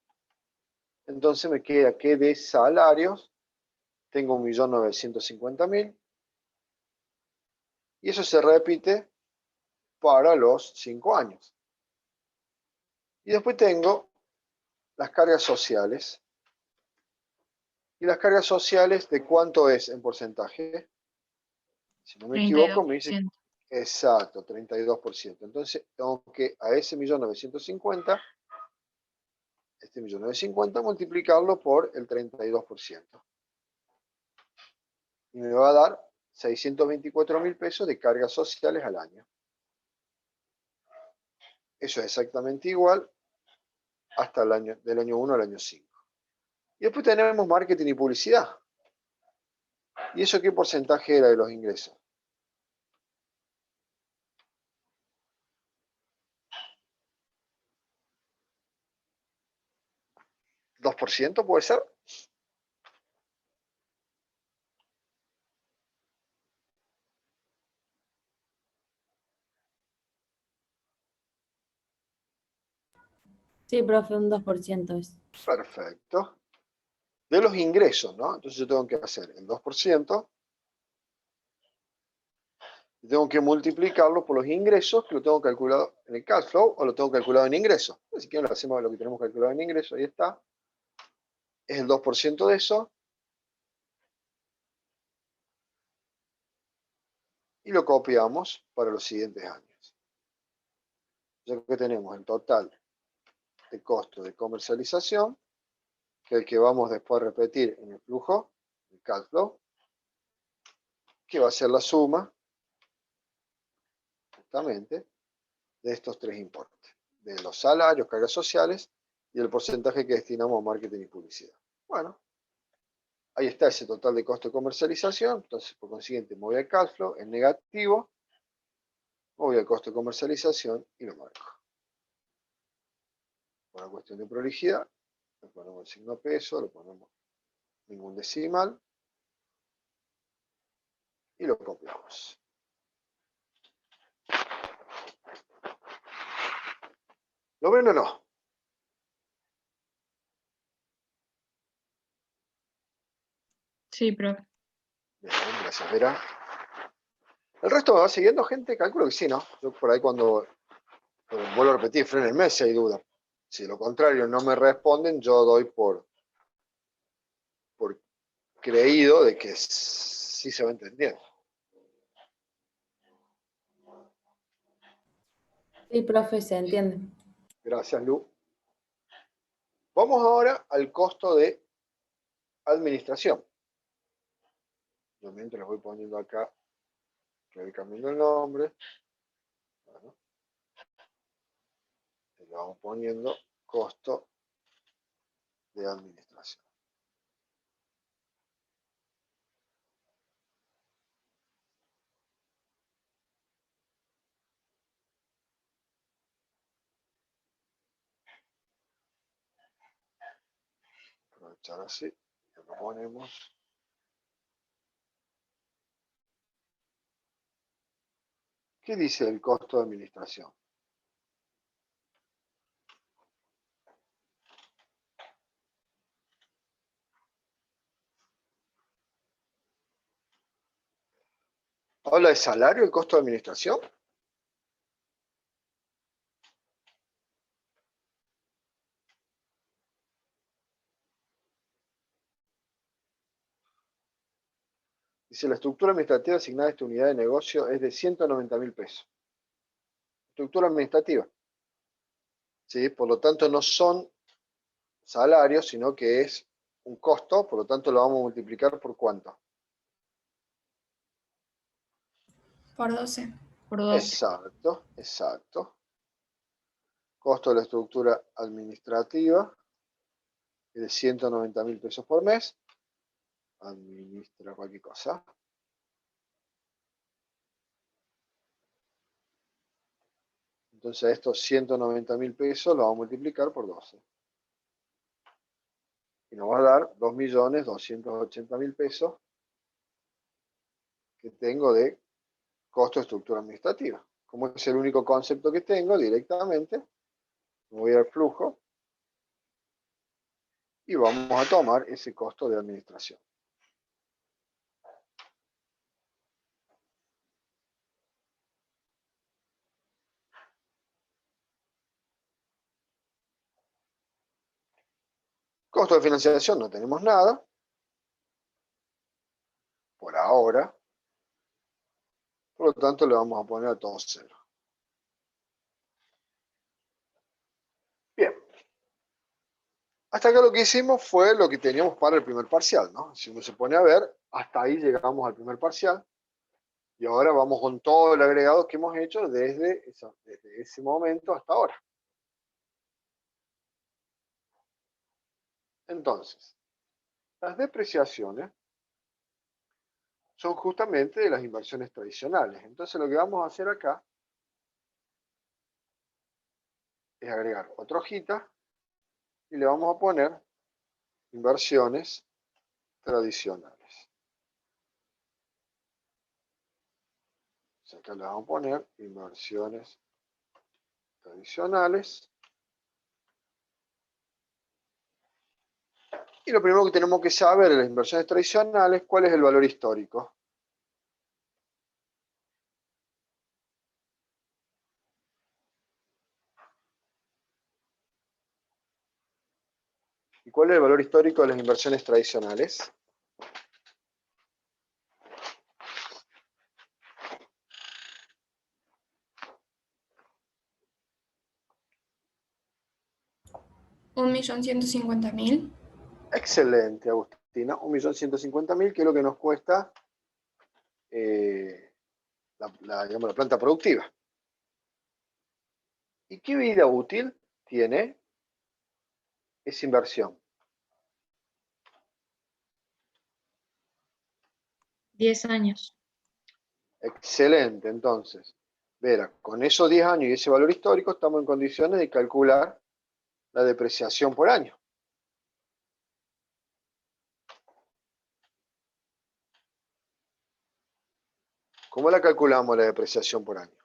Entonces me queda que de salarios tengo 1.950.000. Y eso se repite para los 5 años. Y después tengo las cargas sociales. ¿Y las cargas sociales de cuánto es en porcentaje? Si no me equivoco, me dice, exacto, 32%. Entonces, tengo que a ese 1.950.000, este 1.950.000, multiplicarlo por el 32%. Y me va a dar 624.000 pesos de cargas sociales al año. Eso es exactamente igual hasta del año 1 al año 5. Y después tenemos marketing y publicidad. ¿Y eso qué porcentaje era de los ingresos? ¿2% puede ser? Sí, profe, un 2% es. Perfecto. De los ingresos, ¿no? Entonces yo tengo que hacer el 2% Y tengo que multiplicarlo por los ingresos que lo tengo calculado en el cash flow o lo tengo calculado en ingresos. Así que lo hacemos lo que tenemos calculado en ingresos, ahí está. Es el 2% de eso. Y lo copiamos para los siguientes años. Ya que tenemos el total de costo de comercialización, que es el que vamos después a repetir en el flujo, el cash flow, que va a ser la suma, justamente, de estos tres importes, de los salarios, cargas sociales y el porcentaje que destinamos a marketing y publicidad. Bueno, ahí está ese total de costo de comercialización. Entonces, por consiguiente, me voy al cash flow, es negativo, me voy al costo de comercialización y lo marco. Por una cuestión de prolijidad, le ponemos el signo peso, le ponemos ningún decimal y lo copiamos. ¿Lo ven o no? Sí, profe. Bien, gracias, Vera. ¿El resto me va siguiendo, gente? Calculo que sí, ¿no? Yo por ahí cuando vuelvo a repetir, freno el mes si hay duda. Si lo contrario no me responden, yo doy por creído de que sí se va entendiendo. Sí, profe, se entiende. Gracias, Lu. Vamos ahora al costo de administración. Yo mientras voy poniendo acá, voy cambiando el nombre. Bueno, le vamos poniendo costo de administración. Aprovechar así, y lo ponemos. ¿Qué dice el costo de administración? ¿Habla de salario el costo de administración? Dice, la estructura administrativa asignada a esta unidad de negocio es de 190.000 pesos. Estructura administrativa. ¿Sí? Por lo tanto, no son salarios, sino que es un costo, por lo tanto lo vamos a multiplicar por ¿cuánto? Por 12. Por 12. Exacto, exacto. Costo de la estructura administrativa es de 190.000 pesos por mes. Administra cualquier cosa. Entonces estos 190.000 pesos los vamos a multiplicar por 12. Y nos va a dar 2.280.000 pesos que tengo de costo de estructura administrativa. Como es el único concepto que tengo directamente, me voy al flujo y vamos a tomar ese costo de administración. Costo de financiación no tenemos nada, por ahora, por lo tanto le vamos a poner a todo cero. Bien. Hasta acá lo que hicimos fue lo que teníamos para el primer parcial, ¿no? Si uno se pone a ver, hasta ahí llegamos al primer parcial. Y ahora vamos con todo el agregado que hemos hecho desde ese momento hasta ahora. Entonces, las depreciaciones son justamente de las inversiones tradicionales. Entonces lo que vamos a hacer acá es agregar otra hojita y le vamos a poner inversiones tradicionales. O sea, acá le vamos a poner inversiones tradicionales. Y lo primero que tenemos que saber de las inversiones tradicionales, ¿cuál es el valor histórico? ¿Y cuál es el valor histórico de las inversiones tradicionales? $1.150.000. Excelente, Agustina. 1.150.000, que es lo que nos cuesta digamos, la planta productiva. ¿Y qué vida útil tiene esa inversión? 10 años. Excelente, entonces. Vera, con esos 10 años y ese valor histórico estamos en condiciones de calcular la depreciación por año. ¿Cómo la calculamos la depreciación por año?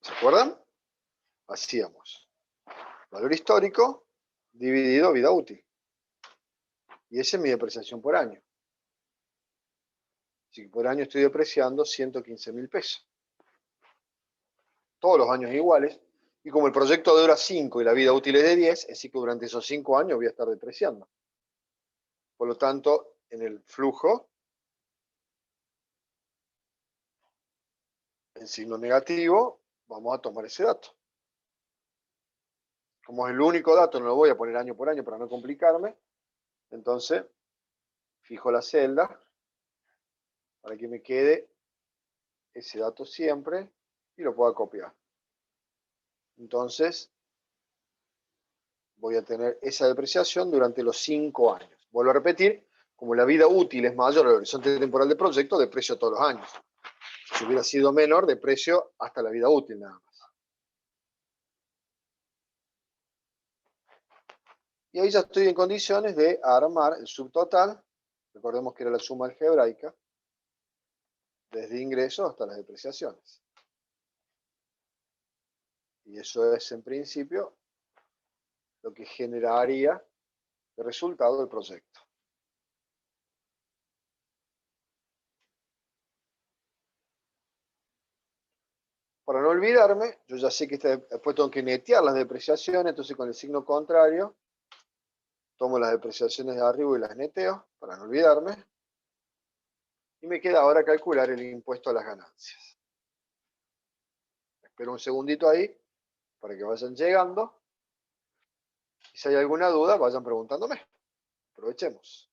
¿Se acuerdan? Hacíamos valor histórico dividido vida útil. Y esa es mi depreciación por año. Así que por año estoy depreciando 115.000 pesos. Todos los años iguales. Y como el proyecto dura 5 y la vida útil es de 10, es decir que durante esos 5 años voy a estar depreciando. Por lo tanto, en el flujo, en signo negativo, vamos a tomar ese dato. Como es el único dato, no lo voy a poner año por año para no complicarme. Entonces, fijo la celda para que me quede ese dato siempre y lo pueda copiar. Entonces, voy a tener esa depreciación durante los 5 años. Vuelvo a repetir, como la vida útil es mayor al horizonte temporal del proyecto, deprecio todos los años. Si hubiera sido menor, deprecio hasta la vida útil nada más. Y ahí ya estoy en condiciones de armar el subtotal. Recordemos que era la suma algebraica, desde ingresos hasta las depreciaciones. Y eso es, en principio, lo que generaría el resultado del proyecto. Para no olvidarme, yo ya sé que después tengo que netear las depreciaciones, entonces con el signo contrario, tomo las depreciaciones de arriba y las neteo, para no olvidarme. Y me queda ahora calcular el impuesto a las ganancias. Espero un segundito ahí, para que vayan llegando. Y si hay alguna duda, vayan preguntándome. Aprovechemos.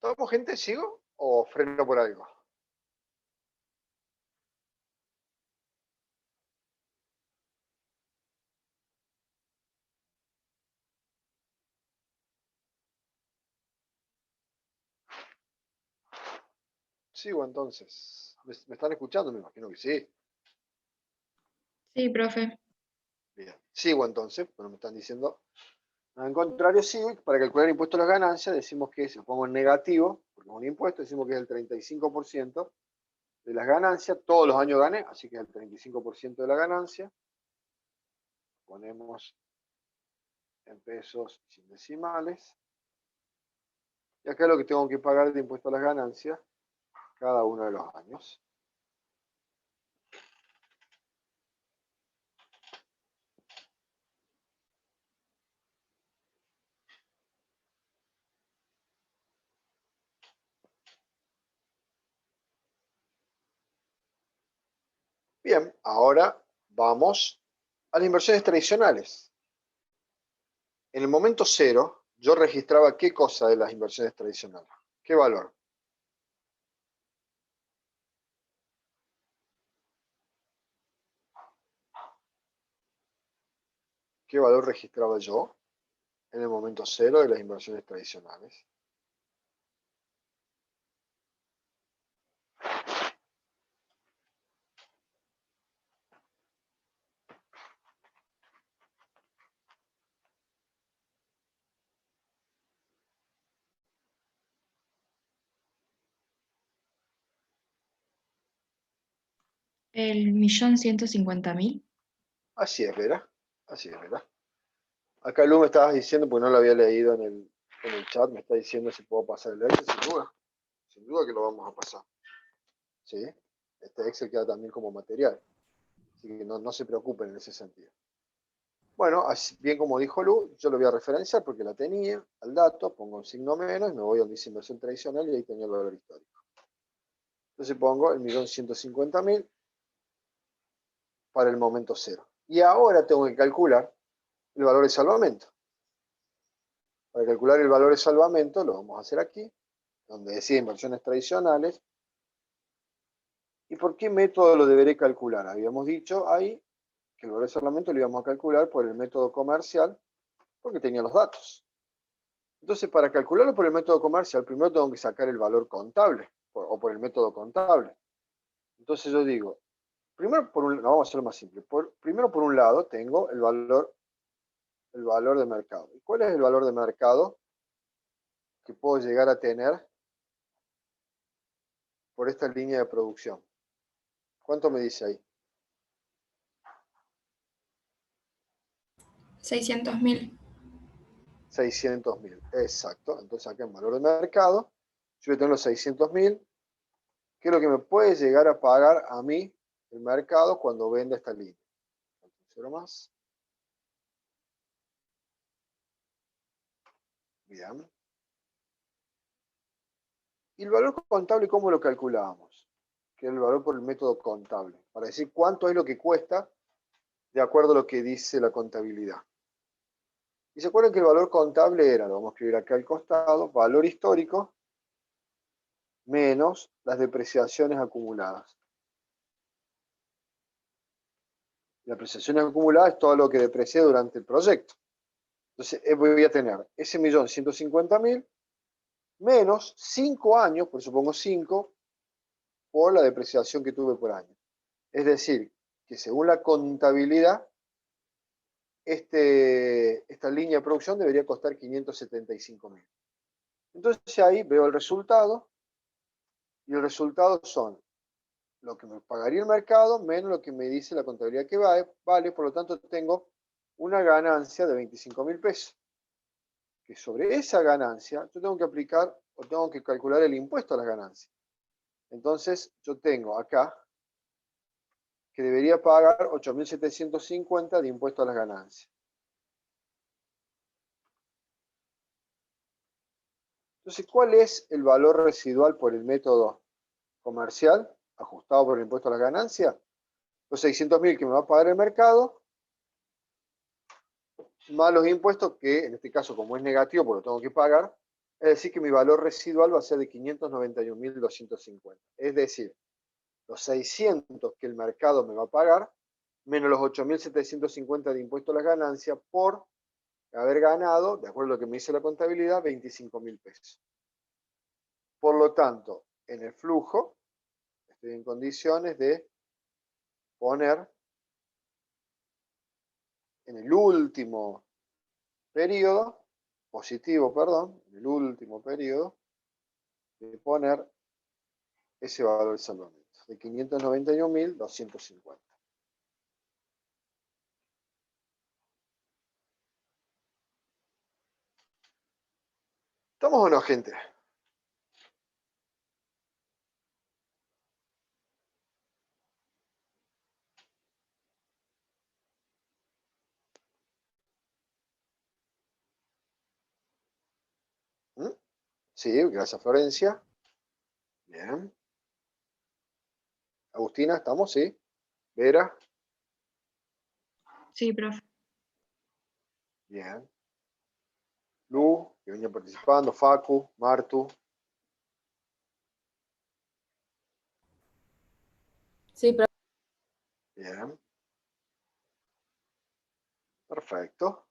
¿Estamos, gente? ¿Sigo o freno por algo? Sigo entonces. ¿Me están escuchando? Me imagino que sí. Sí, profe. Bien. Sigo entonces, pero me están diciendo. Al contrario, sigo. Para calcular el impuesto a las ganancias, decimos que, si lo pongo en negativo, porque es un impuesto, decimos que es el 35% de las ganancias. Todos los años gané, así que es el 35% de la ganancia. Ponemos en pesos sin decimales. Y acá es lo que tengo que pagar de impuesto a las ganancias cada uno de los años. Bien, ahora vamos a las inversiones tradicionales. En el momento cero, yo registraba qué cosa de las inversiones tradicionales, qué valor. ¿qué valor registraba yo en el momento cero de las inversiones tradicionales? El 1.150.000. Así es, Vera. Así es, Vera. Acá Lu me estabas diciendo, porque no lo había leído en el chat, me está diciendo si puedo pasar el Excel, sin duda que lo vamos a pasar. ¿Sí? Este Excel queda también como material, así que no se preocupen en ese sentido. Bueno, así, bien como dijo Lu, yo lo voy a referenciar porque la tenía, al dato, pongo un signo menos y me voy a donde dice inversión tradicional y ahí tenía el valor histórico. Entonces pongo el 1.150.000 para el momento cero. Y ahora tengo que calcular el valor de salvamento. Para calcular el valor de salvamento lo vamos a hacer aquí, donde decía inversiones tradicionales. ¿Y por qué método lo deberé calcular? Habíamos dicho ahí que el valor de salvamento lo íbamos a calcular por el método comercial, porque tenía los datos. Entonces, para calcularlo por el método comercial, primero tengo que sacar el valor contable, o por el método contable. Entonces yo digo, primero vamos a hacerlo más simple. Primero por un lado tengo el valor de mercado. ¿Y cuál es el valor de mercado que puedo llegar a tener por esta línea de producción? ¿Cuánto me dice ahí? 600.000. 600.000, exacto. Entonces acá en valor de mercado, yo voy a tener los 600.000, que es lo que me puede llegar a pagar a mí el mercado cuando venda esta línea. Cero más. Bien. ¿Y el valor contable cómo lo calculábamos? Que es el valor por el método contable, para decir cuánto es lo que cuesta de acuerdo a lo que dice la contabilidad. Y se acuerdan que el valor contable era, lo vamos a escribir acá al costado, valor histórico menos las depreciaciones acumuladas. La depreciación acumulada es todo lo que deprecié durante el proyecto. Entonces voy a tener ese 1.150.000 menos 5 años, por supongo 5, por la depreciación que tuve por año. Es decir, que según la contabilidad, esta línea de producción debería costar 575.000. Entonces ahí veo el resultado, y el resultado son lo que me pagaría el mercado menos lo que me dice la contabilidad que vale, por lo tanto tengo una ganancia de 25.000 pesos. Que sobre esa ganancia yo tengo que aplicar o tengo que calcular el impuesto a las ganancias. Entonces yo tengo acá que debería pagar 8.750 de impuesto a las ganancias. Entonces, ¿cuál es el valor residual por el método comercial ajustado por el impuesto a las ganancias? Los 600.000 que me va a pagar el mercado, más los impuestos que, en este caso, como es negativo, porque lo tengo que pagar, es decir, que mi valor residual va a ser de 591.250. Es decir, los 600 que el mercado me va a pagar, menos los 8.750 de impuesto a las ganancias, por haber ganado, de acuerdo a lo que me dice la contabilidad, 25.000 pesos. Por lo tanto, en el flujo, estoy en condiciones de poner en el último periodo, positivo, perdón, en el último periodo, de poner ese valor de salvamento, de 591.250. ¿Estamos o no, gente? ¿Mm? Sí, gracias, Florencia. Bien. Agustina, ¿estamos? Sí. Vera. Sí, profe. Bien. Lu, que venía participando. Facu, Martu. Sí, profe. Bien. Perfecto. Perfecto.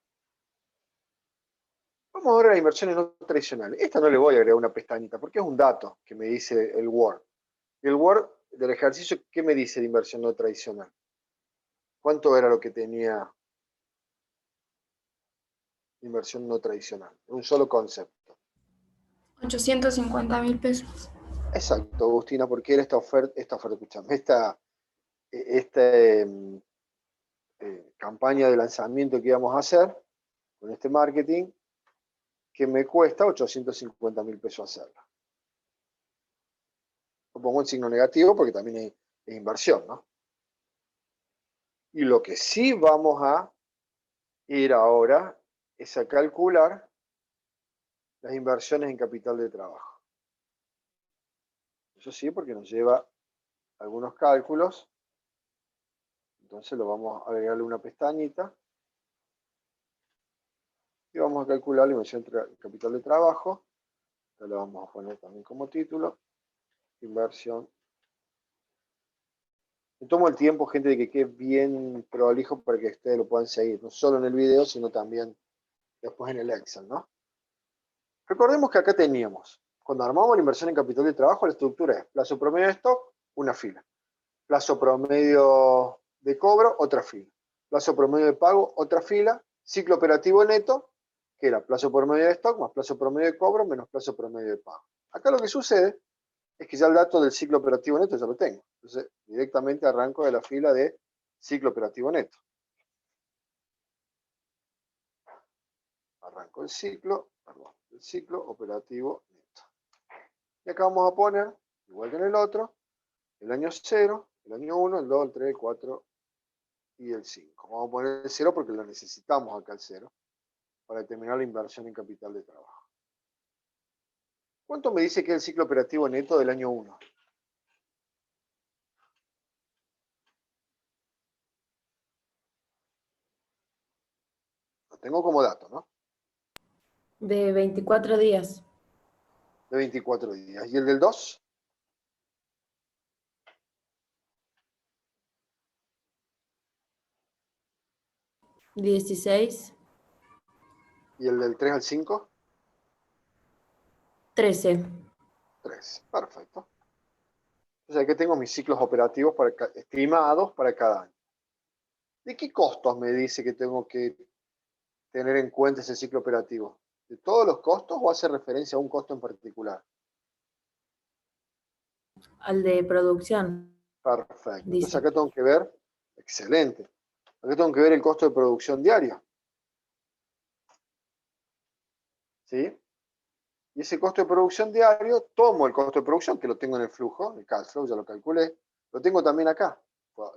Vamos ahora a las inversiones no tradicionales. Esta no le voy a agregar una pestañita, porque es un dato que me dice el Word. Y el Word del ejercicio, ¿qué me dice de inversión no tradicional? ¿Cuánto era lo que tenía inversión no tradicional? Un solo concepto. 850.000 pesos. Exacto, Agustina, porque era esta oferta, escúchame, esta campaña de lanzamiento que íbamos a hacer con este marketing, que me cuesta 850.000 pesos hacerla. Lo pongo en signo negativo porque también es inversión, ¿no? Y lo que sí vamos a ir ahora es a calcular las inversiones en capital de trabajo. Eso sí, porque nos lleva algunos cálculos. Entonces lo vamos a agregarle una pestañita. Y vamos a calcular la inversión en capital de trabajo. Ya lo vamos a poner también como título. Inversión. Me tomo el tiempo, gente, de que quede bien prolijo para que ustedes lo puedan seguir. No solo en el video, sino también después en el Excel, ¿no? Recordemos que acá teníamos, cuando armamos la inversión en capital de trabajo, la estructura es plazo promedio de stock, una fila. Plazo promedio de cobro, otra fila. Plazo promedio de pago, otra fila. Ciclo operativo neto, que era plazo promedio de stock más plazo promedio de cobro menos plazo promedio de pago. Acá lo que sucede es que ya el dato del ciclo operativo neto ya lo tengo. Entonces, directamente arranco de la fila de ciclo operativo neto. Arranco el ciclo operativo neto. Y acá vamos a poner, igual que en el otro, el año 0, el año 1, el 2, el 3, el 4 y el 5. Vamos a poner el 0 porque lo necesitamos acá el 0 para determinar la inversión en capital de trabajo. ¿Cuánto me dice que es el ciclo operativo neto del año 1? Lo tengo como dato, ¿no? De 24 días. De 24 días. ¿Y el del 2? ¿16? ¿Y el del 3 al 5? 13. 3. Perfecto. Entonces aquí tengo mis ciclos operativos estimados para cada año. ¿De qué costos me dice que tengo que tener en cuenta ese ciclo operativo? ¿De todos los costos o hace referencia a un costo en particular? Al de producción, Perfecto. Entonces dice. acá tengo que ver, excelente. Acá tengo que ver el costo de producción diario. ¿Sí? Y ese costo de producción diario, tomo el costo de producción, que lo tengo en el flujo, el cash flow, ya lo calculé, lo tengo también acá.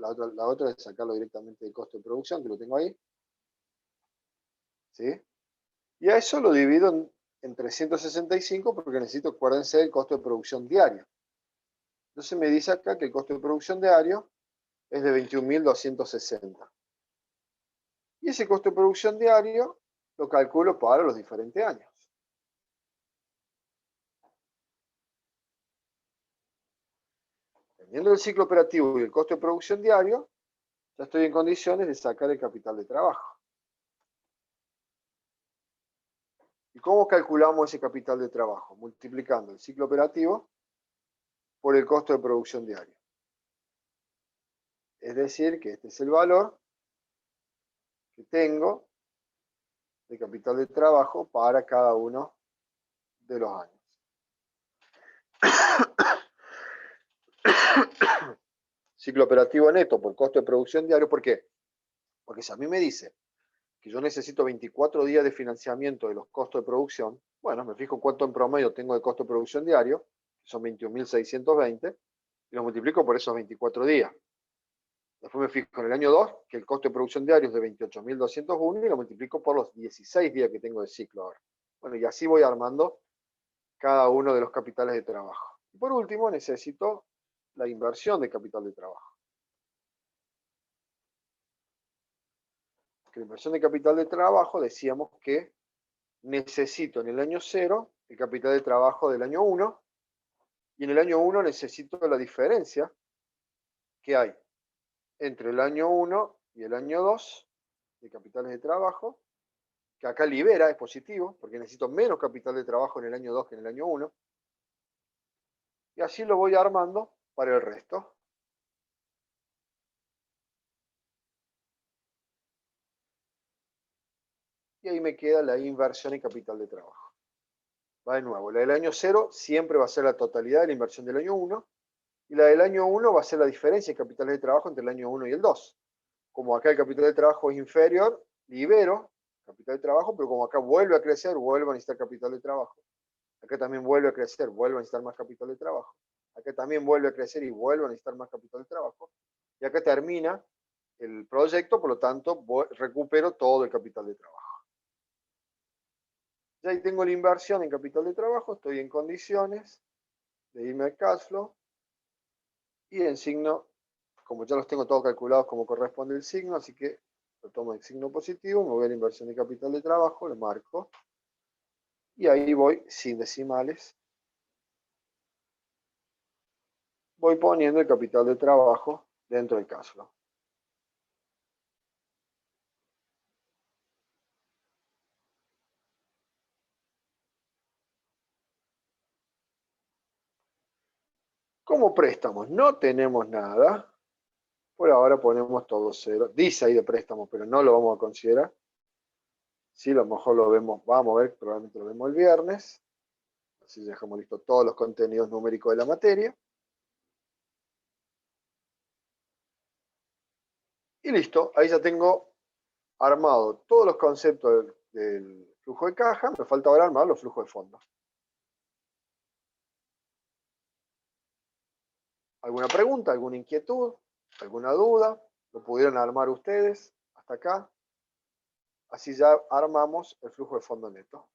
La otra es sacarlo directamente del costo de producción, que lo tengo ahí. ¿Sí? Y a eso lo divido en 365 porque necesito, acuérdense, el costo de producción diario. Entonces me dice acá que el costo de producción diario es de 21.260. Y ese costo de producción diario lo calculo para los diferentes años. Teniendo el ciclo operativo y el costo de producción diario, ya estoy en condiciones de sacar el capital de trabajo. ¿Y cómo calculamos ese capital de trabajo? Multiplicando el ciclo operativo por el costo de producción diario. Es decir, que este es el valor que tengo de capital de trabajo para cada uno de los años. Ciclo operativo neto por costo de producción diario, ¿por qué? Porque si a mí me dice que yo necesito 24 días de financiamiento de los costos de producción, bueno, me fijo cuánto en promedio tengo de costo de producción diario, que son 21.620, y lo multiplico por esos 24 días. Después me fijo en el año 2, que el costo de producción diario es de 28.201, y lo multiplico por los 16 días que tengo de ciclo ahora. Bueno, y así voy armando cada uno de los capitales de trabajo. Y por último, necesito la inversión de capital de trabajo. La inversión de capital de trabajo, decíamos que necesito en el año 0 el capital de trabajo del año 1, y en el año 1 necesito la diferencia que hay entre el año 1 y el año 2 de capitales de trabajo, que acá libera, es positivo, porque necesito menos capital de trabajo en el año 2 que en el año 1. Y así lo voy armando para el resto. Y ahí me queda la inversión en capital de trabajo. Va de nuevo, la del año 0 siempre va a ser la totalidad de la inversión del año 1, y la del año 1 va a ser la diferencia de capitales de trabajo entre el año 1 y el 2. Como acá el capital de trabajo es inferior, libero capital de trabajo, pero como acá vuelve a crecer, vuelvo a necesitar capital de trabajo. Acá también vuelve a crecer, vuelvo a necesitar más capital de trabajo. Acá también vuelve a crecer y vuelvo a necesitar más capital de trabajo. Y acá termina el proyecto, por lo tanto, recupero todo el capital de trabajo. Ya ahí tengo la inversión en capital de trabajo, estoy en condiciones de irme al cash flow y en signo, como ya los tengo todos calculados como corresponde el signo, así que lo tomo en signo positivo, me voy a la inversión de capital de trabajo, lo marco y ahí voy sin decimales. Voy poniendo el capital de trabajo dentro del cash flow. Como préstamos no tenemos nada, por ahora ponemos todo cero. Dice ahí de préstamos, pero no lo vamos a considerar. Sí, a lo mejor lo vemos, vamos a ver, probablemente lo vemos el viernes. Así dejamos listo todos los contenidos numéricos de la materia. Y listo, ahí ya tengo armado todos los conceptos del flujo de caja. Me falta ahora armar los flujos de fondos. ¿Alguna pregunta, alguna inquietud, alguna duda? ¿Lo pudieron armar ustedes hasta acá? Así ya armamos el flujo de fondo neto.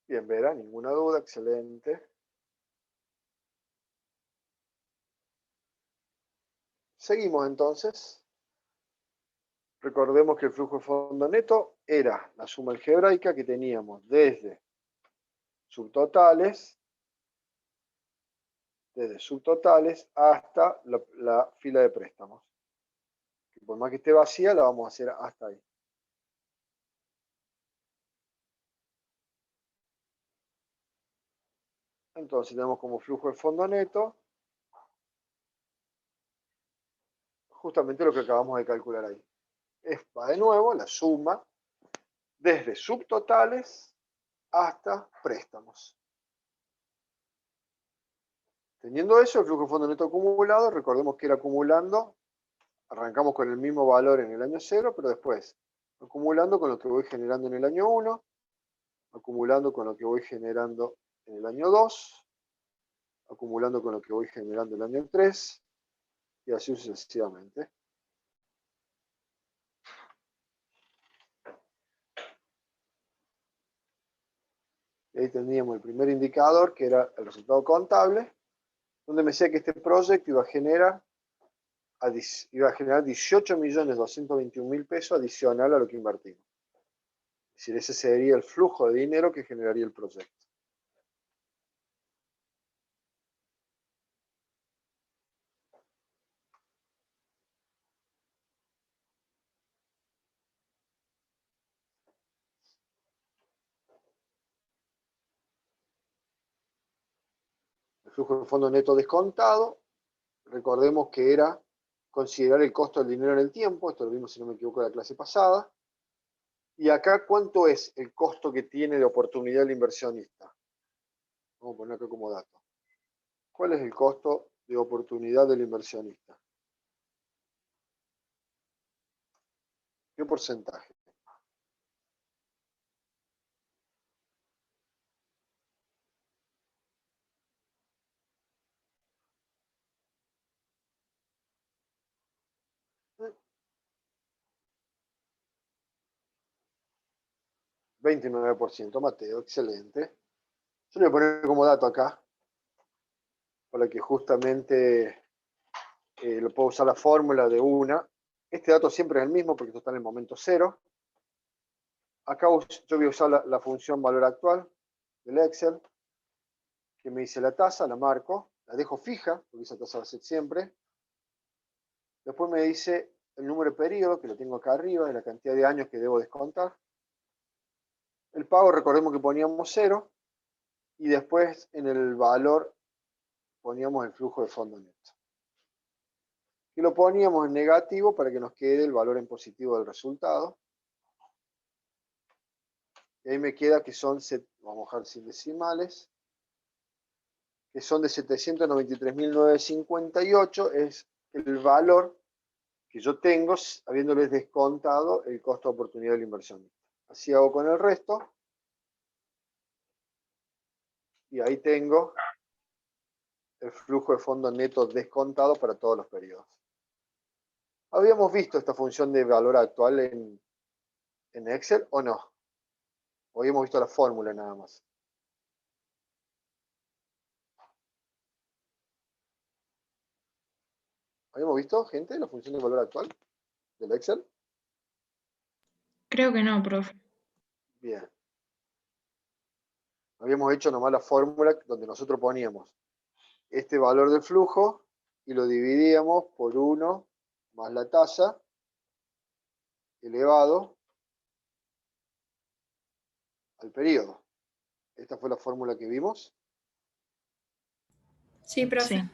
Bien, Vera, ninguna duda, excelente. Seguimos entonces. Recordemos que el flujo de fondo neto era la suma algebraica que teníamos desde subtotales hasta la fila de préstamos. Que por más que esté vacía, la vamos a hacer hasta ahí. Entonces tenemos como flujo de fondo neto justamente lo que acabamos de calcular ahí. Va de nuevo la suma desde subtotales hasta préstamos. Teniendo eso, el flujo de fondo neto acumulado, recordemos que era acumulando, arrancamos con el mismo valor en el año 0, pero después acumulando con lo que voy generando en el año 1, acumulando con lo que voy generando en el año 2, acumulando con lo que voy generando en el año 3, y así sucesivamente. Y ahí teníamos el primer indicador, que era el resultado contable, donde me decía que este proyecto iba a generar 18.221.000 pesos adicional a lo que invertimos. Es decir, ese sería el flujo de dinero que generaría el proyecto. El flujo de fondo neto descontado, recordemos que era considerar el costo del dinero en el tiempo, esto lo vimos si no me equivoco en la clase pasada. Y acá, ¿cuánto es el costo que tiene de oportunidad el inversionista? Vamos a poner acá como dato. ¿Cuál es el costo de oportunidad del inversionista? ¿Qué porcentaje? ¿Eh? 29%, Mateo, excelente. Yo le voy a poner como dato acá, para que justamente lo puedo usar la fórmula de una Este dato siempre es el mismo porque esto está en el momento 0. Acá yo voy a usar la función valor actual del Excel, que me dice la tasa, la marco, la dejo fija, porque esa tasa va a ser siempre. Después me dice el número de periodo, que lo tengo acá arriba, y la cantidad de años que debo descontar. El pago, recordemos que poníamos 0, y después en el valor poníamos el flujo de fondo neto. Y lo poníamos en negativo para que nos quede el valor en positivo del resultado. Y ahí me queda que son, vamos a dejar sin decimales, que son de 793.958, es el valor que yo tengo habiéndoles descontado el costo de oportunidad de la inversión. Así hago con el resto. Y ahí tengo el flujo de fondo neto descontado para todos los periodos. ¿Habíamos visto esta función de valor actual en Excel o no? O habíamos visto la fórmula nada más. ¿Habíamos visto, gente, la función de valor actual del Excel? Creo que no, profe. Bien. Habíamos hecho nomás la fórmula donde nosotros poníamos este valor del flujo y lo dividíamos por 1 más la tasa elevado al periodo. Esta fue la fórmula que vimos. Sí, profe. Sí.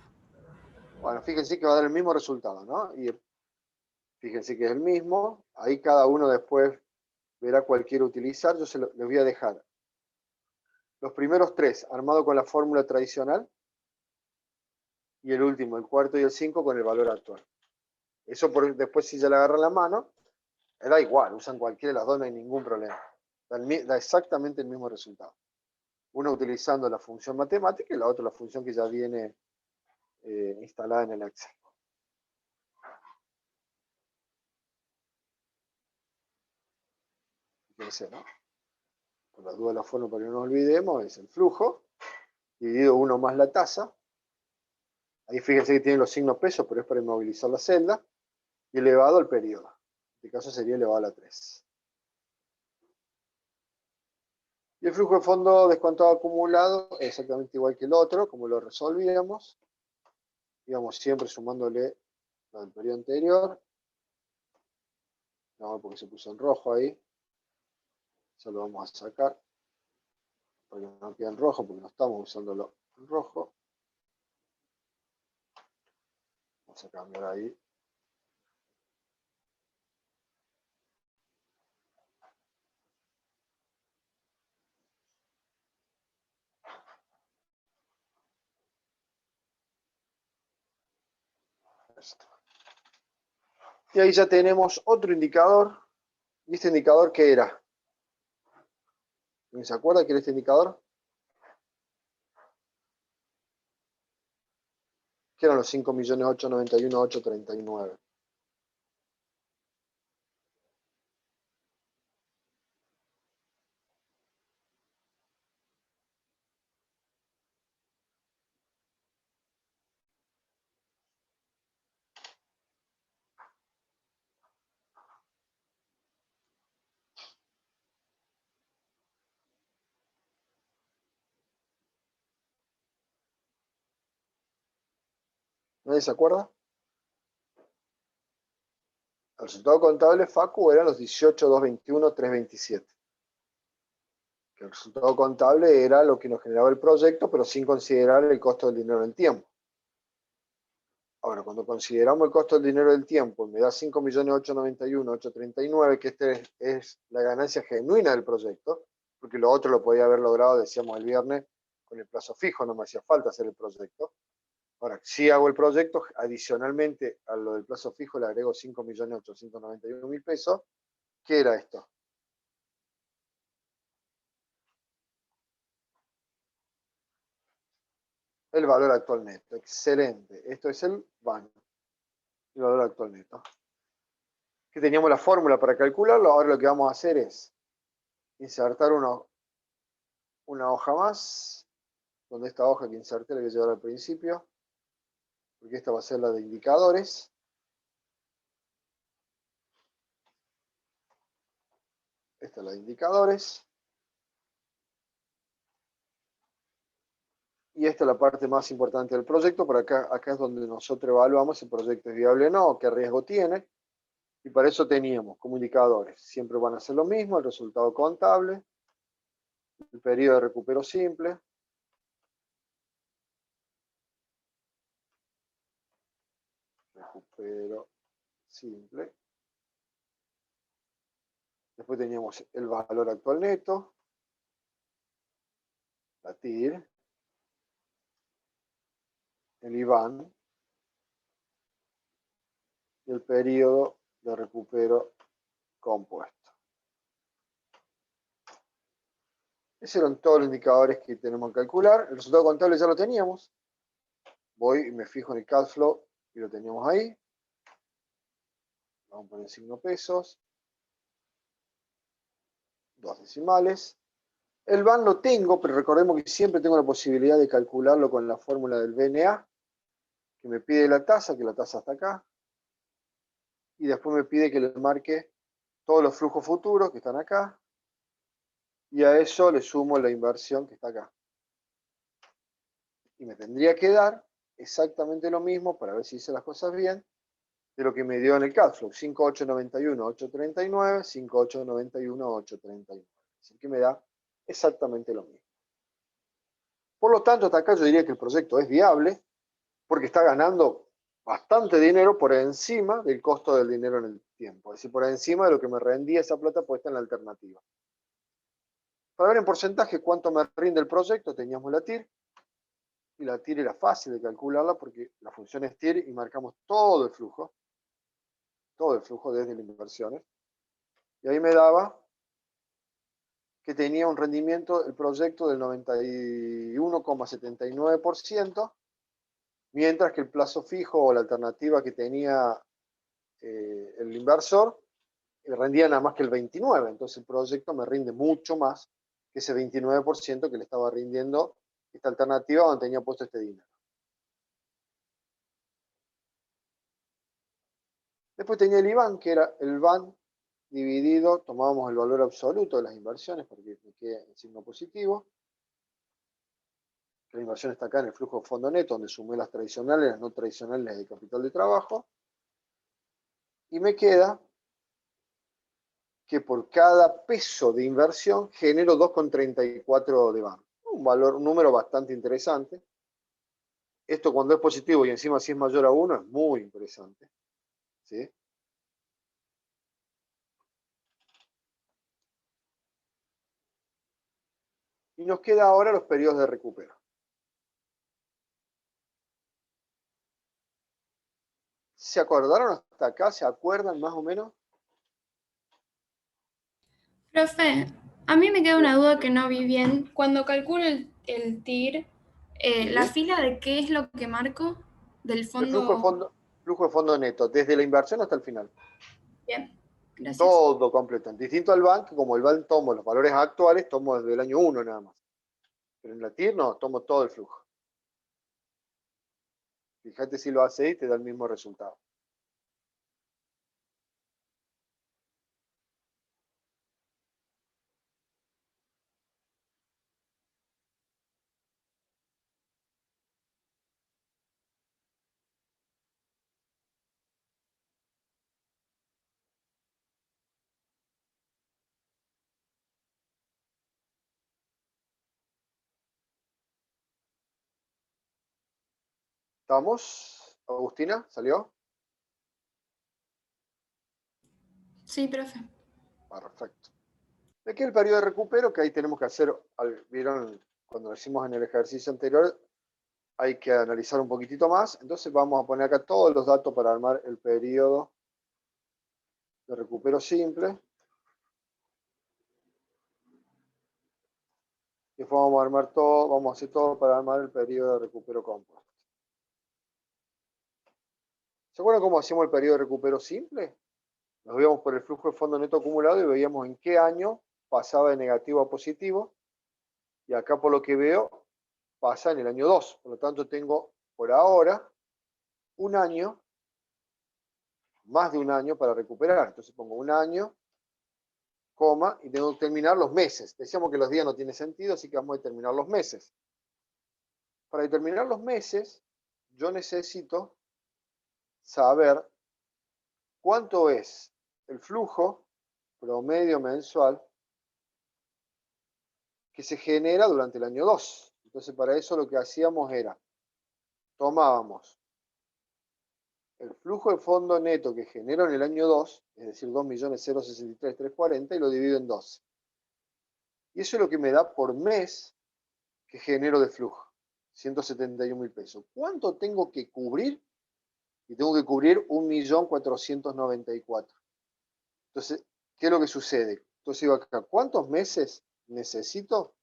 Bueno, fíjense que va a dar el mismo resultado, ¿no? Y fíjense que es el mismo. Ahí cada uno después verá cuál quiere utilizar. Yo les voy a dejar los primeros 3 armados con la fórmula tradicional y el último, el cuarto y el 5 con el valor actual. Eso después si ya le agarran la mano, da igual, usan cualquiera de las dos, no hay ningún problema. Da exactamente el mismo resultado. Uno utilizando la función matemática y la otra la función que ya viene instalada en el Excel. Fíjense, ¿no? Por las dudas, la forma para que no nos olvidemos es el flujo dividido 1 más la tasa. Ahí fíjense que tiene los signos pesos, pero es para inmovilizar la celda. Y elevado al periodo. En este caso sería elevado a la 3. Y el flujo de fondo descontado acumulado es exactamente igual que el otro, como lo resolvíamos. Íbamos siempre sumándole lo del periodo anterior. No, porque se puso en rojo ahí. Eso lo vamos a sacar. Para que no quede en rojo, porque no estamos usándolo en rojo. Vamos a cambiar ahí. Esto. Y ahí ya tenemos otro indicador. ¿Y este indicador qué era? ¿Se acuerda qué era este indicador? ¿Qué eran los 5.891.839? ¿Nadie se acuerda? El resultado contable FACU era los 18.221.327. El resultado contable era lo que nos generaba el proyecto, pero sin considerar el costo del dinero del tiempo. Ahora, cuando consideramos el costo del dinero del tiempo, me da 5.891.839, que esta es la ganancia genuina del proyecto, porque lo otro lo podía haber logrado, decíamos el viernes, con el plazo fijo, no me hacía falta hacer el proyecto. Ahora, si hago el proyecto, adicionalmente a lo del plazo fijo le agrego 5.891.000 pesos. ¿Qué era esto? El valor actual neto. Excelente. Esto es el valor actual neto. Que teníamos la fórmula para calcularlo. Ahora lo que vamos a hacer es insertar una hoja más, donde esta hoja que inserté la voy a llevar al principio, porque esta va a ser la de indicadores. está la de indicadores. Y esta es la parte más importante del proyecto, por acá es donde nosotros evaluamos si el proyecto es viable o no, qué riesgo tiene. Y para eso teníamos como indicadores, siempre van a ser lo mismo, el resultado contable, el periodo de recupero simple, recupero simple. Después teníamos el valor actual neto, la TIR, el IBAN y el periodo de recupero compuesto. Esos eran todos los indicadores que tenemos que calcular. El resultado contable ya lo teníamos. Voy y me fijo en el cash flow y lo teníamos ahí. Vamos a poner signo pesos. 2 decimales. El BAN lo tengo, pero recordemos que siempre tengo la posibilidad de calcularlo con la fórmula del BNA, que me pide la tasa, que la tasa está acá. Y después me pide que le marque todos los flujos futuros que están acá. Y a eso le sumo la inversión que está acá. Y me tendría que dar exactamente lo mismo, para ver si hice las cosas bien, de lo que me dio en el cash flow. 5.891.839, 5.891.839. Es decir, que me da exactamente lo mismo. Por lo tanto, hasta acá yo diría que el proyecto es viable, porque está ganando bastante dinero por encima del costo del dinero en el tiempo. Es decir, por encima de lo que me rendía esa plata puesta en la alternativa. Para ver en porcentaje cuánto me rinde el proyecto, teníamos la TIR. Y la TIR era fácil de calcularla porque la función es TIR y marcamos todo el flujo desde las inversiones. Y ahí me daba que tenía un rendimiento del proyecto del 91,79%, mientras que el plazo fijo o la alternativa que tenía el inversor rendía nada más que el 29%. Entonces el proyecto me rinde mucho más que ese 29% que le estaba rindiendo esta alternativa donde tenía puesto este dinero. Después tenía el IBAN, que era el BAN dividido, tomábamos el valor absoluto de las inversiones porque me queda en signo positivo. La inversión está acá en el flujo de fondo neto, donde sumé las tradicionales, las no tradicionales de capital de trabajo. Y me queda que por cada peso de inversión genero 2,34 de BAN. Un número bastante interesante. Esto cuando es positivo y encima si es mayor a 1 es muy interesante. ¿Sí? Y nos queda ahora los periodos de recupero. ¿Se acordaron hasta acá? ¿Se acuerdan más o menos? Profe, a mí me queda una duda que no vi bien. Cuando calculo el TIR, ¿la Sí. fila de qué es lo que marco? Del El fondo. flujo de fondo neto, desde la inversión hasta el final. Bien, gracias. Todo completo. Distinto al BAN, que como el BAN tomo los valores actuales, tomo desde el año 1 nada más. Pero en la TIR no, tomo todo el flujo. Fíjate si lo hace y te da el mismo resultado. ¿Estamos? ¿Agustina? ¿Salió? Sí, profe. Perfecto. De aquí el periodo de recupero, que ahí tenemos que hacer, vieron, cuando lo hicimos en el ejercicio anterior, hay que analizar un poquitito más. Entonces vamos a poner acá todos los datos para armar el periodo de recupero simple. Y después vamos a armar todo, vamos a hacer todo para armar el periodo de recupero compuesto. ¿Se acuerdan cómo hacíamos el periodo de recupero simple? Nos veíamos por el flujo de fondo neto acumulado y veíamos en qué año pasaba de negativo a positivo. Y acá por lo que veo, pasa en el año 2. Por lo tanto, tengo por ahora un año, más de un año para recuperar. Entonces pongo un año coma, y tengo que determinar los meses. Decíamos que los días no tienen sentido, así que vamos a determinar los meses. Para determinar los meses, yo necesito saber cuánto es el flujo promedio mensual que se genera durante el año 2. Entonces, para eso lo que hacíamos era, tomábamos el flujo de fondo neto que generó en el año 2, es decir, 2.063.340, y lo divido en 12. Y eso es lo que me da por mes que genero de flujo, 171.000 pesos. ¿Cuánto tengo que cubrir? Y tengo que cubrir 1.494.000. Entonces, ¿qué es lo que sucede? Entonces digo acá, ¿cuántos meses necesito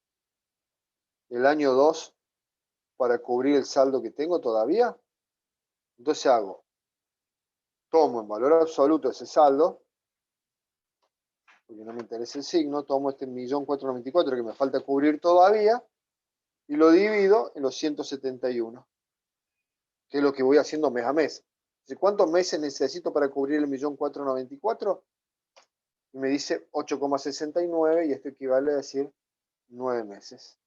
el año 2 para cubrir el saldo que tengo todavía? Entonces tomo en valor absoluto ese saldo, porque no me interesa el signo, tomo este 1.494.000 que me falta cubrir todavía, y lo divido en los 171, que es lo que voy haciendo mes a mes. Entonces, ¿cuántos meses necesito para cubrir el 1.494.000? Y me dice 8,69, y esto equivale a decir 9 meses.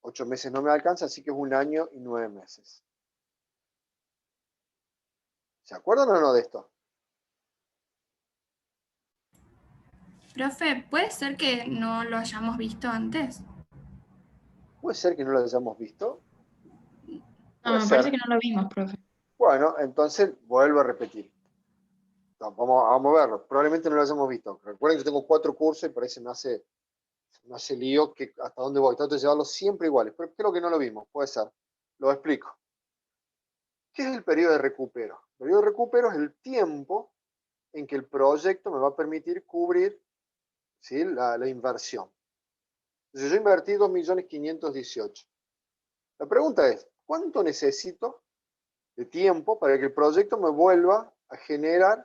8 meses no me alcanza, así que es 1 año y 9 meses. ¿Se acuerdan o no de esto? Profe, ¿puede ser que no lo hayamos visto antes? Puede ser que no lo hayamos visto. No, me parece que no lo vimos, profe. Bueno, entonces vuelvo a repetir. No, vamos a verlo. Probablemente no lo hayamos visto. Recuerden que yo tengo 4 cursos y por ahí me hace lío que hasta dónde voy. Trato de llevarlos siempre iguales, pero creo que no lo vimos. Puede ser. Lo explico. ¿Qué es el periodo de recupero? El periodo de recupero es el tiempo en que el proyecto me va a permitir cubrir, ¿sí?, la inversión. Entonces yo invertí 2.518.000. La pregunta es, ¿cuánto necesito de tiempo para que el proyecto me vuelva a generar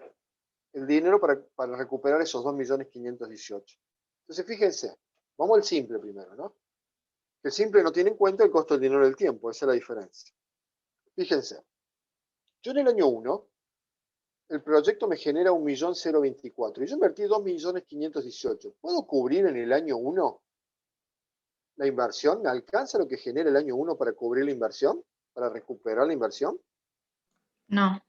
el dinero para recuperar esos 2.518.000? Entonces fíjense, vamos al simple primero, ¿no? Que el simple no tiene en cuenta el costo del dinero del tiempo, esa es la diferencia. Fíjense, yo en el año 1, el proyecto me genera 1.024.000 y yo invertí 2.518.000. ¿Puedo cubrir en el año 1 la inversión? ¿Me alcanza lo que genera el año 1 para cubrir la inversión? ¿Para recuperar la inversión? No.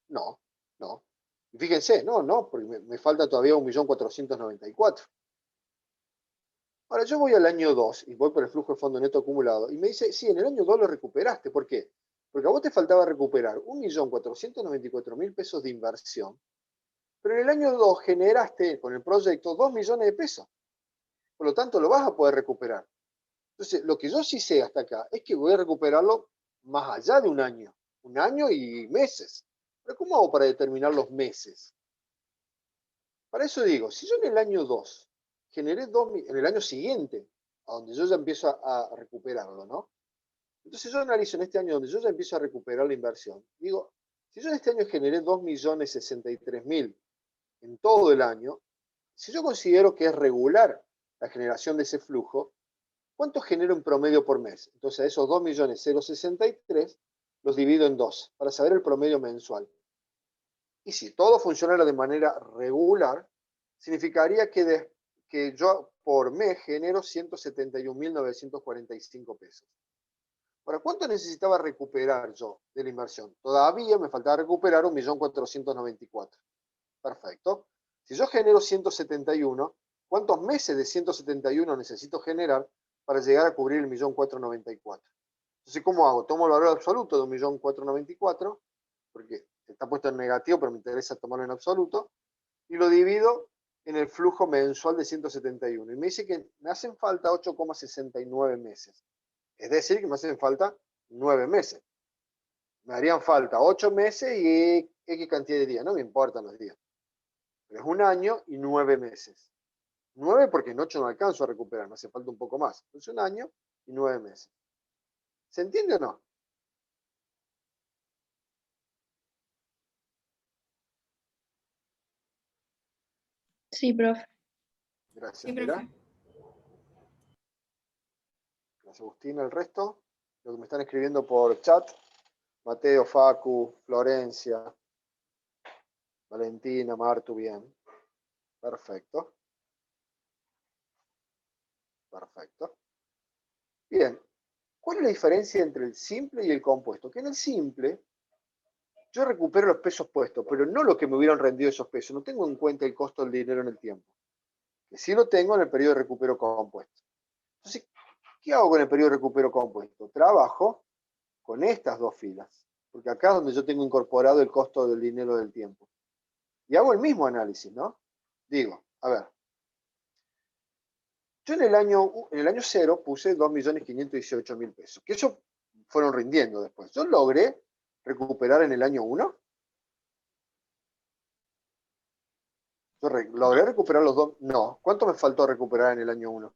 No, no. Y fíjense, no, porque me falta todavía 1.494.000. Ahora yo voy al año 2 y voy por el flujo de fondo neto acumulado y me dice, sí, en el año 2 lo recuperaste. ¿Por qué? Porque a vos te faltaba recuperar 1.494.000 pesos de inversión, pero en el año 2 generaste con el proyecto 2 millones de pesos. Por lo tanto, lo vas a poder recuperar. Entonces, lo que yo sí sé hasta acá es que voy a recuperarlo más allá de 1 año y meses. Pero ¿cómo hago para determinar los meses? Para eso digo, si yo en el año 2 generé en el año siguiente, a donde yo ya empiezo a recuperarlo, ¿no? Entonces yo analizo en este año donde yo ya empiezo a recuperar la inversión. Digo, si yo en este año generé 2.063.000 en todo el año, si yo considero que es regular la generación de ese flujo, ¿cuánto genero en promedio por mes? Entonces esos 2.063.000 los divido en 2 para saber el promedio mensual. Y si todo funcionara de manera regular, significaría que yo por mes genero 171.945 pesos. ¿Para cuánto necesitaba recuperar yo de la inversión? Todavía me faltaba recuperar 1.494.000. Perfecto. Si yo genero 171, ¿cuántos meses de 171 necesito generar para llegar a cubrir el 1.494.000? Entonces, ¿cómo hago? Tomo el valor absoluto de 1.494.000, porque está puesto en negativo, pero me interesa tomarlo en absoluto, y lo divido en el flujo mensual de 171. Y me dice que me hacen falta 8,69 meses. Es decir, que me hacen falta 9 meses. Me harían falta 8 meses y X cantidad de días. No me importan los días. Pero es 1 año y 9 meses. 9 porque en 8 no alcanzo a recuperar, me hace falta un poco más. Entonces 1 año y 9 meses. ¿Se entiende o no? Sí, profe. Gracias, Sí, Mira. profe. Gracias, Agustina. El resto, lo que me están escribiendo por chat, Mateo, Facu, Florencia, Valentina, Martu, bien. Perfecto. Perfecto. Bien. ¿Cuál es la diferencia entre el simple y el compuesto? Que en el simple yo recupero los pesos puestos, pero no lo que me hubieran rendido esos pesos. No tengo en cuenta el costo del dinero en el tiempo. Que sí lo tengo en el periodo de recupero compuesto. Entonces, ¿qué hago con el periodo de recupero compuesto? Trabajo con estas dos filas, porque acá es donde yo tengo incorporado el costo del dinero del tiempo. Y hago el mismo análisis, ¿no? Digo, a ver, yo en el año 0 puse 2.518.000 pesos, que eso fueron rindiendo después. Yo logré recuperar en el año 1. Yo logré recuperar los dos. No, ¿cuánto me faltó recuperar en el año 1?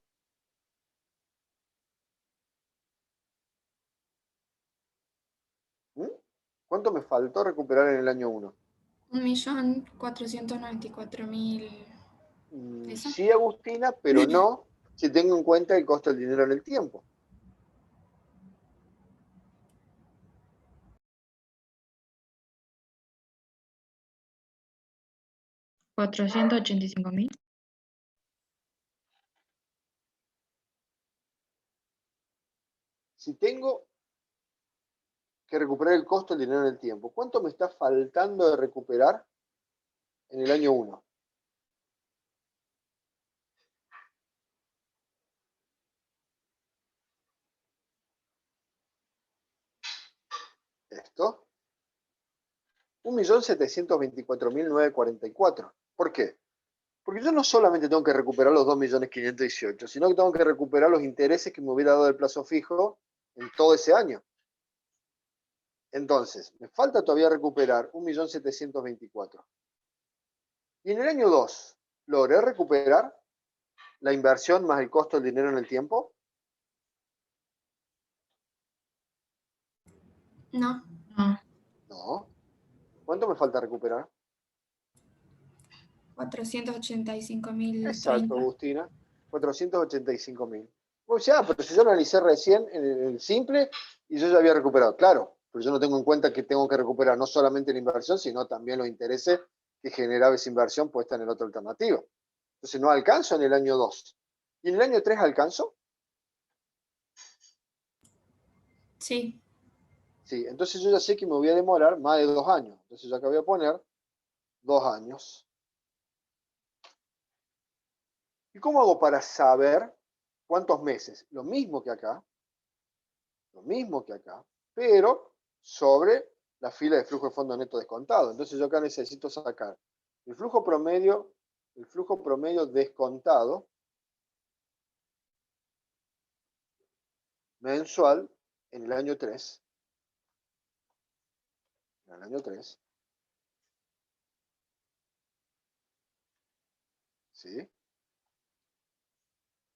¿Cuánto me faltó recuperar en el año 1? 1.494.000 pesos. Sí, Agustina, pero no si tengo en cuenta el costo del dinero en el tiempo. $485.000. Si tengo que recuperar el costo del dinero en el tiempo, ¿cuánto me está faltando de recuperar en el año 1? Esto. 1.724.944. ¿Por qué? Porque yo no solamente tengo que recuperar los 2.518.000, sino que tengo que recuperar los intereses que me hubiera dado el plazo fijo en todo ese año. Entonces, me falta todavía recuperar 1.724.000. Y en el año 2, ¿logré recuperar la inversión más el costo del dinero en el tiempo? No. No. No. ¿Cuánto me falta recuperar? 485.030. Exacto, Agustina. 485.000. O sea, pero si yo analicé recién en el simple y yo ya había recuperado. Claro, pero yo no tengo en cuenta que tengo que recuperar no solamente la inversión, sino también los intereses que generaba esa inversión puesta en el otro alternativo. Entonces no alcanzo en el año 2. ¿Y en el año 3 alcanzo? Sí. Sí, entonces yo ya sé que me voy a demorar más de 2 años. Entonces yo acá voy a poner 2 años. ¿Y cómo hago para saber cuántos meses? Lo mismo que acá, pero sobre la fila de flujo de fondo neto descontado. Entonces yo acá necesito sacar el flujo promedio descontado mensual en el año 3. En el año 3. ¿Sí?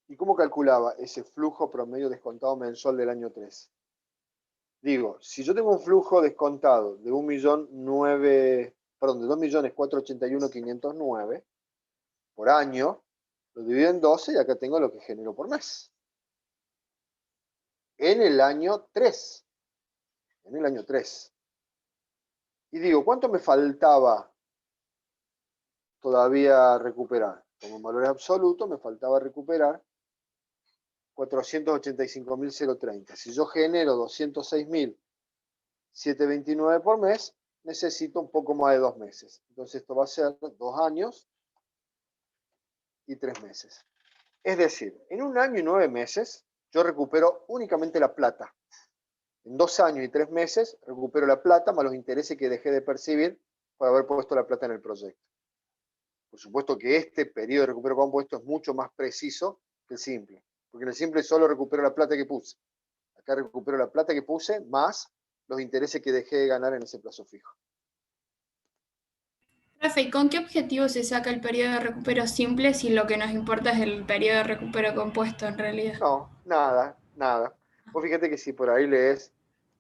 ¿Y cómo calculaba ese flujo promedio descontado mensual del año 3? Digo, si yo tengo un flujo descontado de 2.481.509 por año, lo divido en 12 y acá tengo lo que genero por mes. En el año 3. En el año 3. Y digo, ¿cuánto me faltaba todavía recuperar? Como valor absoluto me faltaba recuperar 485.030. Si yo genero 206.729 por mes, necesito un poco más de 2 meses. Entonces esto va a ser 2 años y 3 meses. Es decir, en 1 año y 9 meses yo recupero únicamente la plata. En 2 años y 3 meses recupero la plata más los intereses que dejé de percibir por haber puesto la plata en el proyecto. Por supuesto que este periodo de recupero compuesto es mucho más preciso que el simple, porque en el simple solo recupero la plata que puse. Acá recupero la plata que puse más los intereses que dejé de ganar en ese plazo fijo. Profe, ¿y con qué objetivo se saca el periodo de recupero simple si lo que nos importa es el periodo de recupero compuesto en realidad? No, nada, nada. Vos fíjate que si por ahí lees,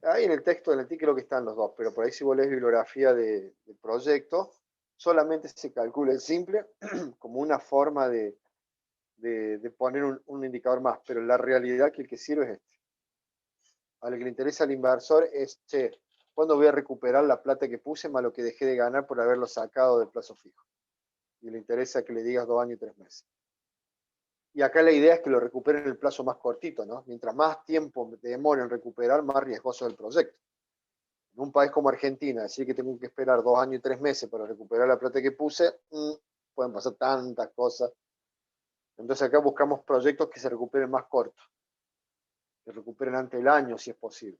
ahí en el texto del TI creo que están los dos, pero por ahí si vos lees bibliografía del proyecto, solamente se calcula el simple como una forma de poner un indicador más, pero la realidad que el que sirve es este. A lo que le interesa al inversor es, che, ¿cuándo voy a recuperar la plata que puse más lo que dejé de ganar por haberlo sacado del plazo fijo? y le interesa que le digas 2 años y 3 meses. Y acá la idea es que lo recuperen en el plazo más cortito, ¿no? Mientras más tiempo te demore en recuperar, más riesgoso es el proyecto. En un país como Argentina, decir que tengo que esperar 2 años y 3 meses para recuperar la plata que puse, pueden pasar tantas cosas. Entonces acá buscamos proyectos que se recuperen más cortos, que recuperen antes del año, si es posible.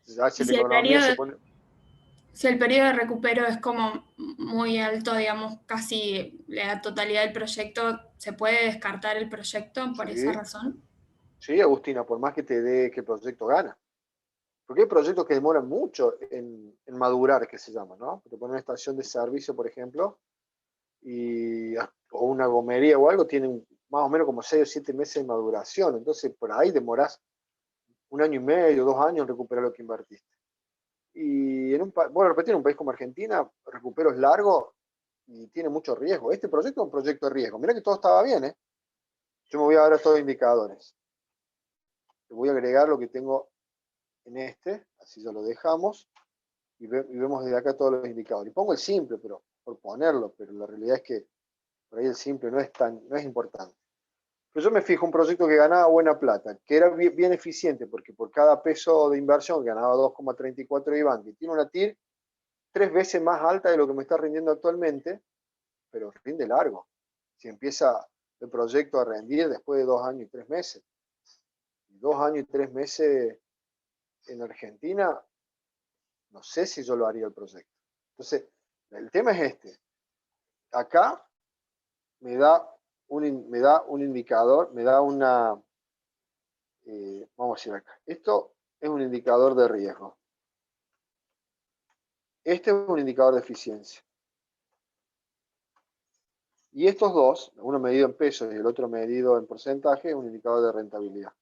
Ya si la economía se pone... Si el periodo de recupero es como muy alto, digamos, casi la totalidad del proyecto, ¿se puede descartar el proyecto por esa razón? Sí, Agustina, por más que te dé que el proyecto gana. Porque hay proyectos que demoran mucho en madurar, que se llama, ¿no? Te ponen una estación de servicio, por ejemplo, o una gomería o algo, tienen más o menos como 6 o 7 meses de maduración. Entonces, por ahí demorás 1 año y medio, 2 años en recuperar lo que invertiste. Y bueno, repetir, en un país como Argentina, recupero es largo y tiene mucho riesgo. Este proyecto es un proyecto de riesgo. Mirá que todo estaba bien, ¿eh? Yo me voy a dar a todos los indicadores. Le voy a agregar lo que tengo en este, así ya lo dejamos, y vemos desde acá todos los indicadores. Y pongo el simple, pero por ponerlo, pero la realidad es que por ahí el simple no es importante. Pero yo me fijo un proyecto que ganaba buena plata, que era bien eficiente, porque por cada peso de inversión ganaba 2,34 IBAN, que tiene una TIR 3 veces más alta de lo que me está rindiendo actualmente, pero rinde largo. Si empieza el proyecto a rendir después de 2 años y 3 meses. 2 años y 3 meses en Argentina, no sé si yo lo haría el proyecto. Entonces, el tema es este. Acá me da un indicador, me da una, vamos a decir acá, esto es un indicador de riesgo. Este es un indicador de eficiencia. Y estos dos, uno medido en pesos y el otro medido en porcentaje, es un indicador de rentabilidad.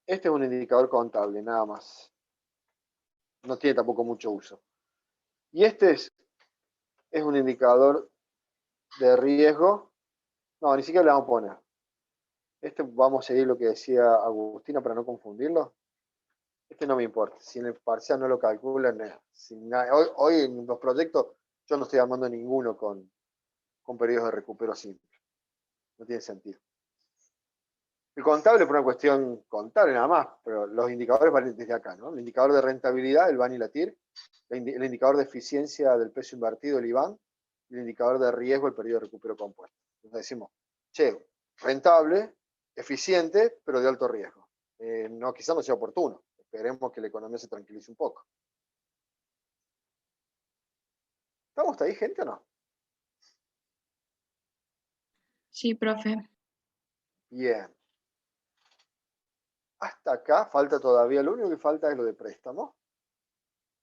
Este es un indicador contable, nada más. No tiene tampoco mucho uso. Y este es un indicador de riesgo. No, ni siquiera le vamos a poner. Este vamos a seguir lo que decía Agustina para no confundirlo. Este no me importa. Si en el parcial no lo calculan, hoy en los proyectos yo no estoy armando ninguno con periodos de recupero simple. No tiene sentido. El contable por una cuestión contable nada más, pero los indicadores van desde acá, ¿no? El indicador de rentabilidad, el BAN y la TIR, el indicador de eficiencia del peso invertido, el IBAN, y el indicador de riesgo, el periodo de recupero compuesto. Entonces decimos, che, rentable, eficiente, pero de alto riesgo. No, quizás no sea oportuno. Esperemos que la economía se tranquilice un poco. ¿Estamos hasta ahí, gente, o no? Sí, profe. Bien. Hasta acá falta todavía, lo único que falta es lo de préstamo.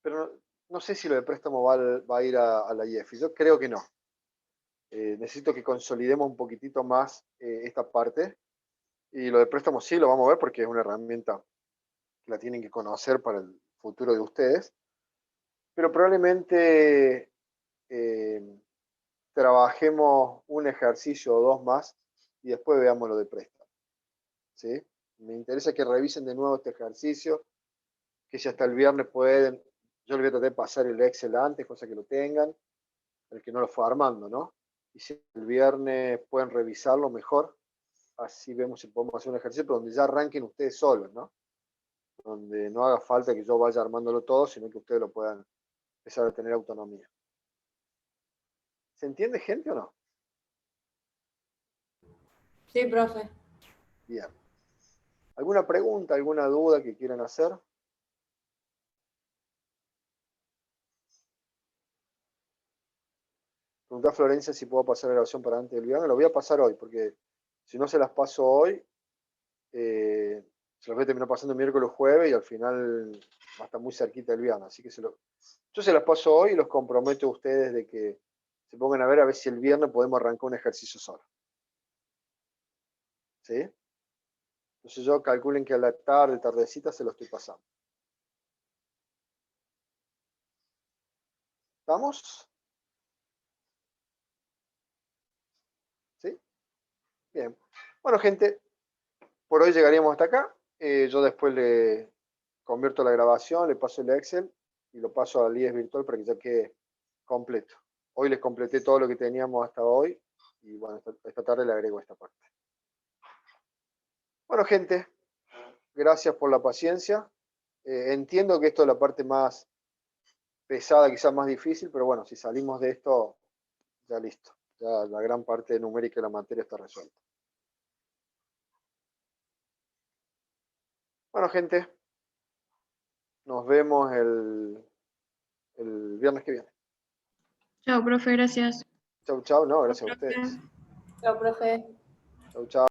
Pero no sé si lo de préstamo va a ir a la IEFI. Yo creo que no. Necesito que consolidemos un poquitito más esta parte. Y lo de préstamo sí lo vamos a ver porque es una herramienta que la tienen que conocer para el futuro de ustedes. Pero probablemente trabajemos un ejercicio o dos más y después veamos lo de préstamo. ¿Sí? Me interesa que revisen de nuevo este ejercicio, que si hasta el viernes pueden, yo les voy a tratar de pasar el Excel antes, cosa que lo tengan, el que no lo fue armando, ¿no? Y si el viernes pueden revisarlo mejor, así vemos si podemos hacer un ejercicio donde ya arranquen ustedes solos, ¿no? Donde no haga falta que yo vaya armándolo todo, sino que ustedes lo puedan empezar a tener autonomía. ¿Se entiende, gente, o no? Sí, profe. Bien. ¿Alguna pregunta, alguna duda que quieran hacer? Pregunta a Florencia si puedo pasar la grabación para antes del viernes. Lo voy a pasar hoy, porque si no se las paso hoy, se las voy a terminar pasando miércoles o jueves y al final va a estar muy cerquita del viernes. Así que yo se las paso hoy y los comprometo a ustedes de que se pongan a ver si el viernes podemos arrancar un ejercicio solo. ¿Sí? Entonces yo calculen que a la tarde, tardecita, se lo estoy pasando. ¿Estamos? ¿Sí? Bien. Bueno, gente, por hoy llegaríamos hasta acá. Yo después le convierto la grabación, le paso el Excel y lo paso al IES virtual para que ya quede completo. Hoy les completé todo lo que teníamos hasta hoy y bueno, esta tarde le agrego esta parte. Bueno, gente, gracias por la paciencia. Entiendo que esto es la parte más pesada, quizás más difícil, pero bueno, si salimos de esto, ya listo. Ya la gran parte numérica de la materia está resuelta. Bueno, gente, nos vemos el viernes que viene. Chao, profe, gracias. Chau, chau. No, gracias a Profe. ustedes. Chao, profe. Chau, chau.